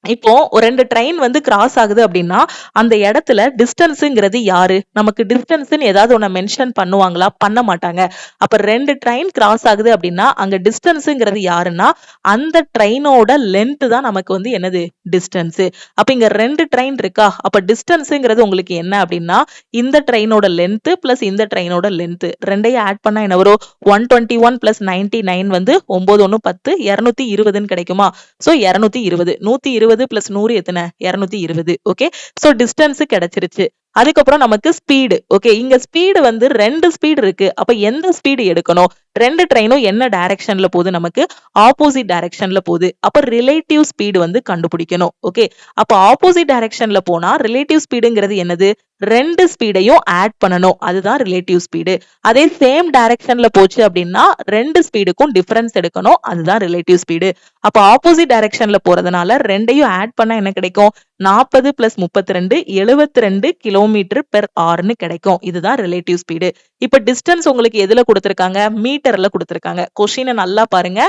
இப்போ ஒரு 2 ட்ரெயின் வந்து கிராஸ் ஆகுது அப்படின்னா அந்த இடத்துல டிஸ்டன்ஸ்ங்கிறது யாரு? நமக்கு டிஸ்டன்ஸ்னு ஏதாவது ஒண்ண மென்ஷன் பண்ணுவாங்களா? பண்ண மாட்டாங்க. அப்ப 2 ட்ரெயின் கிராஸ் ஆகுது அப்படின்னா அங்க டிஸ்டன்ஸ்ங்கிறது யாருன்னா அந்த ட்ரெயினோட லென்த் தான் நமக்கு வந்து என்னது? டிஸ்டன்ஸ். அப்ப இங்க 2 ட்ரெயின் இருக்கா? அப்ப டிஸ்டன்ஸ்ங்கிறது உங்களுக்கு என்ன அப்படின்னா இந்த ட்ரெயினோட லென்த் பிளஸ் இந்த ட்ரெயினோட லென்த் ரெண்டையும் ஆட் பண்ணா என்ன வரும்? 121 பிளஸ் 99 வந்து 9 1 10 220ன்னு கிடைக்குமா? சோ 220. 120 பிளஸ் 100 எத்தனை? 220. ஓகே. சோ டிஸ்டன்ஸ் கிடைச்சிருச்சு. அதுக்கப்புறம் நமக்கு ஸ்பீடு. ஓகே. இங்க ஸ்பீடு வந்து 2 ஸ்பீடு இருக்கு. அப்ப எந்த ஸ்பீடு எடுக்கணும்? 2 ட்ரெயினும் என்ன டைரக்ஷன்ல போகுது? நமக்கு ஆப்போசிட் டைரக்ஷன்ல போகுது. அப்ப ரிலேட்டிவ் ஸ்பீடு வந்து கண்டுபிடிக்கணும். ஓகே. அப்ப ஆப்போசிட் டைரக்ஷன்ல போனா ரிலேட்டிவ் ஸ்பீடுங்கிறது என்னது? 2 ஸ்பீடையும் ஆட் பண்ணணும். அதுதான் ரிலேட்டிவ் ஸ்பீடு. அதே சேம் டைரக்ஷன்ல போச்சு அப்படின்னா 2 ஸ்பீடுக்கும் டிஃபரன்ஸ் எடுக்கணும். அதுதான் ரிலேட்டிவ் ஸ்பீடு. அப்ப ஆப்போசிட் டைரக்ஷன்ல போறதுனால ரெண்டையும் ஆட் பண்ணா என்ன கிடைக்கும்? 40 பிளஸ் 32 72 கிலோமீட்டர் பெர் ஹவர்னு கிடைக்கும். இதுதான் ரிலேட்டிவ் ஸ்பீடு. இப்ப டிஸ்டன்ஸ் உங்களுக்கு எதுல கொடுத்திருக்காங்க? மீட்டர்ல கொடுத்திருக்காங்க. கொஸ்டினை நல்லா பாருங்க.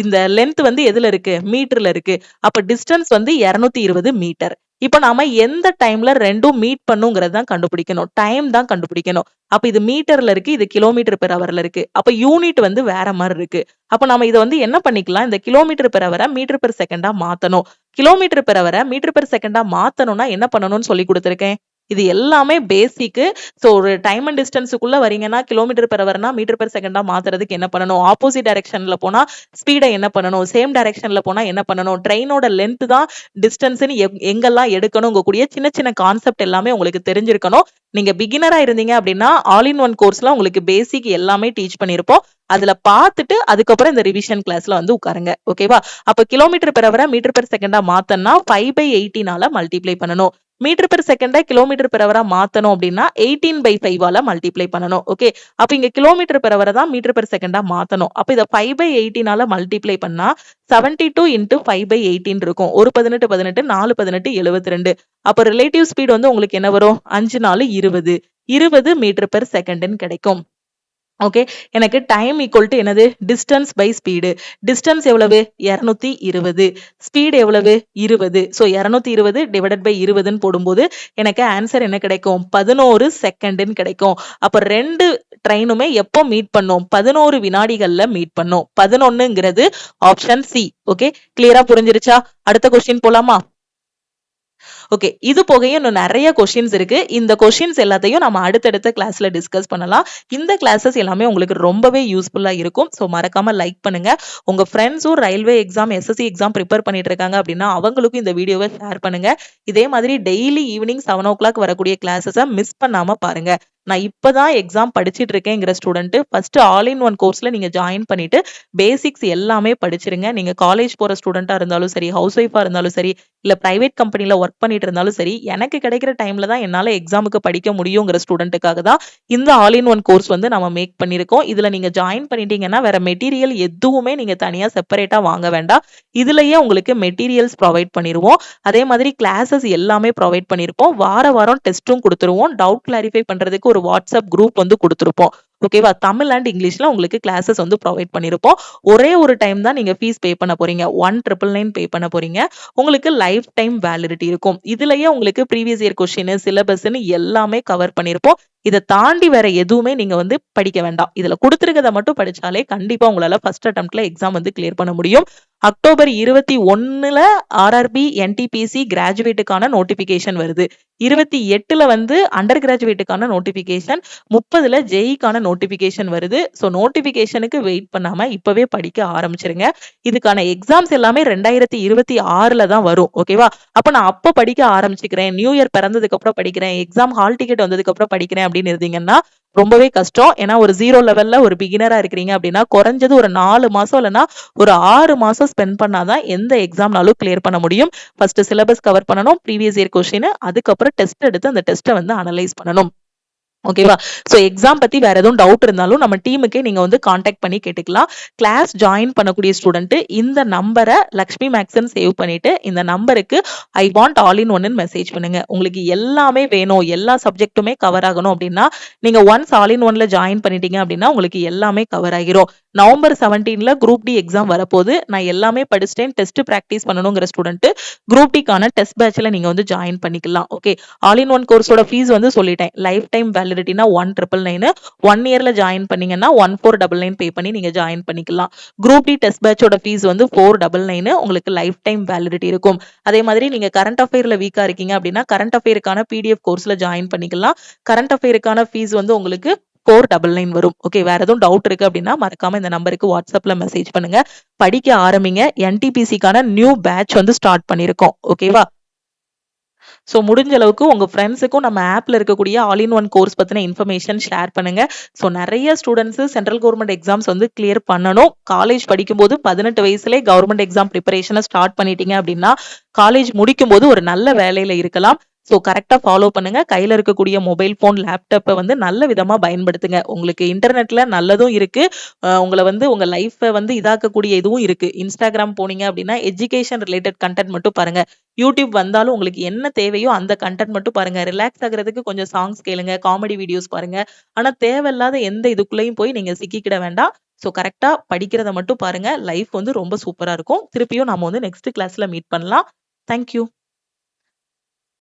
இந்த லென்த் வந்து எதுல இருக்கு? மீட்டர்ல இருக்கு. அப்ப டிஸ்டன்ஸ் வந்து 220 மீட்டர். இப்ப நாம எந்த டைம்ல ரெண்டும் மீட் பண்ணுங்கிறது தான் கண்டுபிடிக்கணும். டைம் தான் கண்டுபிடிக்கணும். அப்ப இது மீட்டர்ல இருக்கு, இது கிலோமீட்டர் பெர் ஹவர்ல இருக்கு. அப்ப யூனிட் வந்து வேற மாதிரி இருக்கு. அப்ப நாம இதை வந்து என்ன பண்ணிக்கலாம்? இந்த கிலோமீட்டர் பெர் ஹவரை மீட்டர் பெர் செகண்டா மாத்தணும். கிலோமீட்டர் பெர் ஹவரை மீட்டர் பெர் செகண்டா மாத்தணும்னா என்ன பண்ணணும்னு சொல்லி கொடுத்திருக்கேன். இது எல்லாமே பேசிக். சோ ஒரு டைம் அண்ட் டிஸ்டன்ஸுக்குள்ள வரீங்கன்னா கிலோமீட்டர் பெர் ஹவர்னா மீட்டர் பெர் செகண்டா மாத்துறதுக்கு என்ன பண்ணணும்? ஆப்போசிட் டைரக்ஷன்ல போனா ஸ்பீடை என்ன பண்ணணும்? சேம் டைரக்ஷன்ல போனா என்ன பண்ணணும்? ட்ரெயினோட லென்த் தான் டிஸ்டன்ஸ்னு எங்கெல்லாம் எடுக்கணுங்க கூடிய சின்ன சின்ன கான்செப்ட் எல்லாமே உங்களுக்கு தெரிஞ்சிருக்கணும். நீங்க பிகினரா இருந்தீங்க அப்படின்னா ஆல் இன் ஒன் கோர்ஸ்ல உங்களுக்கு பேசிக் எல்லாமே டீச் பண்ணிருப்போம். அதுல பார்த்துட்டு அதுக்கப்புறம் இந்த ரிவிஷன் கிளாஸ்ல வந்து உட்காருங்க. ஓகேவா? அப்ப கிலோமீட்டர் பெர் ஹவரை மீட்டர் பெர் செகண்டா மாத்தனா 5/18 மல்டிப்ளை பண்ணணும். மீட்டர் பெர் செகண்டா கிலோமீட்டர் பெர் ஹவரா மாத்தணும் அப்படின்னா 18/5 மல்டிப்ளை பண்ணணும். ஓகே. அப்ப இங்க கிலோமீட்டர் பெர் ஹவரை தான் மீட்டர் பெர் செகண்டா மாத்தணும். அப்ப இதை 5/18 மல்டிப்ளை பண்ணா 72 into 5/18 இருக்கும். ஒரு 18 18 4 18 72. அப்ப ரிலேட்டிவ் ஸ்பீட் வந்து உங்களுக்கு என்ன வரும்? 5 4 20 மீட்டர் பெர் செகண்ட்னு கிடைக்கும். ஓகே. எனக்கு டைம் ஈக்குவல் டு என்னது? Distance by speed. டிஸ்டன்ஸ் எவ்வளவு? 220. ஸ்பீடு எவ்வளவு? 20. சோ 220 டிவைடட் பை 20ன்னு போடும்போது எனக்கு ஆன்சர் என்ன கிடைக்கும்? 11 செகண்ட்னு கிடைக்கும். அப்ப 2 ட்ரெயினுமே எப்போ மீட் பண்ணும்? 11 வினாடிகள்ல மீட் பண்ணும். 11ங்கிறது ஆப்ஷன் சி. ஓகே. கிளியரா புரிஞ்சிருச்சா? அடுத்த கொஸ்டின் போலாமா? ஓகே, இது போகையும் இன்னும் நிறைய கொஸ்டின்ஸ் இருக்கு. இந்த கொஸ்டின்ஸ் எல்லாத்தையும் நம்ம அடுத்தடுத்த கிளாஸ்ல டிஸ்கஸ் பண்ணலாம். இந்த கிளாஸஸ் எல்லாமே உங்களுக்கு ரொம்பவே யூஸ்ஃபுல்லா இருக்கும். ஸோ மறக்காம லைக் பண்ணுங்க. உங்க ஃப்ரெண்ட்ஸும் railway exam, SSC exam prepare பண்ணிட்டு இருக்காங்க அப்படின்னா அவங்களுக்கும் இந்த வீடியோவை ஷேர் பண்ணுங்க. இதே மாதிரி டெய்லி ஈவினிங் 7 o'clock வரக்கூடிய கிளாஸஸை மிஸ் பண்ணாம பாருங்க. நான் இப்பதான் எக்ஸாம் படிச்சிட்டு இருக்கேங்கிற student first all in one கோர்ஸ்ல நீங்க ஜாயின் பண்ணிட்டு பேசிக்ஸ் எல்லாமே படிச்சிருங்க. நீங்க காலேஜ் போற ஸ்டூடெண்டா இருந்தாலும் சரி, ஹவுஸ் ஒய்ஃபா இருந்தாலும் சரி, இல்ல பிரைவேட் கம்பெனில ஒர்க் பண்ணிட்டு இருந்தாலும் சரி, எனக்கு கிடைக்கிற டைம்ல தான் என்னால எக்ஸாமுக்கு படிக்க முடியுங்கிற ஸ்டூடெண்ட்டுக்காக தான் இந்த ஆல் இன் ஒன் கோர்ஸ் வந்து நம்ம மேக் பண்ணிருக்கோம். இதுல நீங்க ஜாயின் பண்ணிட்டீங்கன்னா வேற மெட்டீரியல் எதுவுமே நீங்க தனியா செப்பரேட்டா வாங்க வேண்டாம். இதுலயே உங்களுக்கு மெட்டீரியல்ஸ் ப்ரொவைட் பண்ணிருவோம். அதே மாதிரி கிளாஸஸ் எல்லாமே ப்ரொவைட் பண்ணிருப்போம். வார வாரம் டெஸ்ட்டும் கொடுத்துருவோம். டவுட் கிளாரிஃபை பண்றதுக்கு ஒரு வாட்ஸ்அப் குரூப் வந்து கொடுத்துருப்போம். ஓகேவா? தமிழ் அண்ட் இங்கிலீஷ்ல உங்களுக்கு கிளாஸஸ் வந்து ப்ரொவைட் பண்ணிருப்போம். ஒரே ஒரு டைம் தான் நீங்க ஃபீஸ் பே பண்ண போறீங்க. 1999 பே பண்ண போறீங்க. உங்களுக்கு லைஃப் டைம் வேலிடிட்டி இருக்கும். இதுலயே உங்களுக்கு ப்ரீவியஸ் இயர் கொஸ்டின், சிலபஸ்ன்னு எல்லாமே கவர் பண்ணிருப்போம். இதை தாண்டி வேற எதுவுமே நீங்க வந்து படிக்க வேண்டாம். இதுல கொடுத்துருக்கதை மட்டும் படிச்சாலே கண்டிப்பா உங்களால ஃபர்ஸ்ட் அட்டெம்ப்ட்ல எக்ஸாம் வந்து கிளியர் பண்ண முடியும். அக்டோபர் 21 ஆர்ஆர்பி என்டிபிசி கிராஜுவேட்டுக்கான நோட்டிபிகேஷன் வருது. 28 வந்து அண்டர் கிராஜுவேட்டுக்கான நோட்டிபிகேஷன், 30 ஜேஇக்கான நோட்டிபிகேஷன் வருது. ஸோ நோட்டிபிகேஷனுக்கு வெயிட் பண்ணாம இப்பவே படிக்க ஆரம்பிச்சிருங்க. இதுக்கான எக்ஸாம்ஸ் எல்லாமே 2026 தான் வரும். ஓகேவா? அப்ப நான் அப்ப படிக்க ஆரம்பிச்சுக்கிறேன், நியூ இயர் பிறந்ததுக்கு அப்புறம் படிக்கிறேன், எக்ஸாம் ஹால் டிக்கெட் வந்ததுக்கு அப்புறம் படிக்கிறேன் அப்படின்னு இருந்தீங்கன்னா ரொம்பவே கஷ்டம். ஏன்னா ஒரு 0 லெவல்ல ஒரு பிகினரா இருக்கிறீங்க அப்படின்னா குறைஞ்சது ஒரு 4 மாசம் இல்லைன்னா ஒரு 6 மாசம் ஸ்பெண்ட் பண்ணாதான் எந்த எக்ஸாம்னாலும் கிளியர் பண்ண முடியும். ஃபர்ஸ்ட் சிலபஸ் கவர் பண்ணணும், ப்ரீவியஸ் இயர் கொஸ்டின், அதுக்கப்புறம் டெஸ்ட் எடுத்து அந்த டெஸ்ட்டை வந்து அனலைஸ் பண்ணணும். ஓகேவா? சோ எக்ஸாம் பத்தி வேற எதுவும் டவுட் இருந்தாலும் நம்ம டீமுக்கே நீங்க வந்து காண்டாக்ட் பண்ணி கேட்டுக்கலாம். கிளாஸ் ஜாயின் பண்ணக்கூடிய ஸ்டூடெண்ட் இந்த நம்பரை லக்ஷ்மி மேக்ஸ்ன்னு சேவ் பண்ணிட்டு இந்த நம்பருக்கு ஐ வாண்ட் ஆல் இன் ஒன்னு மெசேஜ் பண்ணுங்க. உங்களுக்கு எல்லாமே வேணும், எல்லா சப்ஜெக்ட்டுமே கவர் ஆகணும் அப்படின்னா நீங்க ஒன்ஸ் ஆல் இன் ஒன்ல ஜாயின் பண்ணிட்டீங்க அப்படின்னா உங்களுக்கு எல்லாமே கவர் ஆகிரும். நவம்பர் 17 குரூப் டி எக்ஸாம் வரப்போது. நான் எல்லாமே படிச்சிட்டேன், டெஸ்ட் பிராக்டிஸ் பண்ணணுங்கிற ஸ்டூடெண்ட் குரூப் டிக்கான டெஸ்ட் பேட்ச்ல நீங்க வந்து ஜாயின் பண்ணிக்கலாம். ஓகே, ஆல் இன் ஒன் கோர்ஸோட ஃபீஸ் வந்து சொல்லிட்டேன். லைஃப் டைம் வேலிடிட்டினா 1999, 1 இயர்ல ஜாயின் பண்ணீங்கன்னா 1499 பே பண்ணி நீங்க ஜாயின் பண்ணிக்கலாம். குரூப் டி டெஸ்ட் பேட்சோட ஃபீஸ் வந்து 499, உங்களுக்கு லைஃப் டைம் வேலிடிட்டி இருக்கும். அதே மாதிரி நீங்க கரண்ட் அஃபேர்ல வீக்கா இருக்கீங்க அப்படின்னா கரண்ட் அஃபேருக்கான பிடிஎஃப் கோர்ஸ்ல ஜாயின் பண்ணிக்கலாம். கரண்ட் அஃபேருக்கான ஃபீஸ் வந்து உங்களுக்கு 499 வரும். ஓகே, வேற எதுவும் டவுட் இருக்கு அப்படின்னா மறக்காம இந்த நம்பருக்கு வாட்ஸ்அப்ல மெசேஜ் பண்ணுங்க. படிக்க ஆரம்பிங்க. என்டிபிசிக்கான நியூ பேட்ச் வந்து ஸ்டார்ட் பண்ணிருக்கோம். ஓகேவா? ஸோ முடிஞ்ச அளவுக்கு உங்க ஃப்ரெண்ட்ஸுக்கும் நம்ம ஆப்ல இருக்கக்கூடிய ஆல் இன் ஒன் கோர்ஸ் பத்தின இன்ஃபர்மேஷன் ஷேர் பண்ணுங்க. ஸோ நிறைய ஸ்டூடெண்ட்ஸ் சென்ட்ரல் கவர்மெண்ட் எக்ஸாம்ஸ் வந்து கிளியர் பண்ணணும். காலேஜ் படிக்கும்போது 18 வயசுலேயே கவர்மெண்ட் எக்ஸாம் ப்ரிப்பரேஷனை ஸ்டார்ட் பண்ணிட்டீங்க அப்படின்னா காலேஜ் முடிக்கும் போது ஒரு நல்ல வேலையில இருக்கலாம். ஸோ கரெக்டாக ஃபாலோ பண்ணுங்க. கையில் இருக்கக்கூடிய மொபைல் ஃபோன், லேப்டாப்பை வந்து நல்ல விதமாக பயன்படுத்துங்க. உங்களுக்கு இன்டர்நெட்ல நல்லதும் இருக்கு, உங்களை வந்து உங்க லைஃப்பை வந்து இதாக்கக்கூடிய இதுவும் இருக்கு. இன்ஸ்டாகிராம் போனீங்க அப்படின்னா எஜுகேஷன் ரிலேட்டட் கண்டென்ட் மட்டும் பாருங்க. யூடியூப் வந்தாலும் உங்களுக்கு என்ன தேவையோ அந்த கண்டென்ட் மட்டும் பாருங்க. ரிலாக்ஸ் ஆகிறதுக்கு கொஞ்சம் சாங்ஸ் கேளுங்க, காமெடி வீடியோஸ் பாருங்க. ஆனா தேவையில்லாத எந்த இதுக்குள்ளேயும் போய் நீங்க சிக்கிக்கிட வேண்டாம். ஸோ கரெக்டா படிக்கிறத மட்டும் பாருங்க. லைஃப் வந்து ரொம்ப சூப்பரா இருக்கும். திருப்பியும் நாம வந்து நெக்ஸ்ட் கிளாஸ்ல மீட் பண்ணலாம். தேங்க்யூ.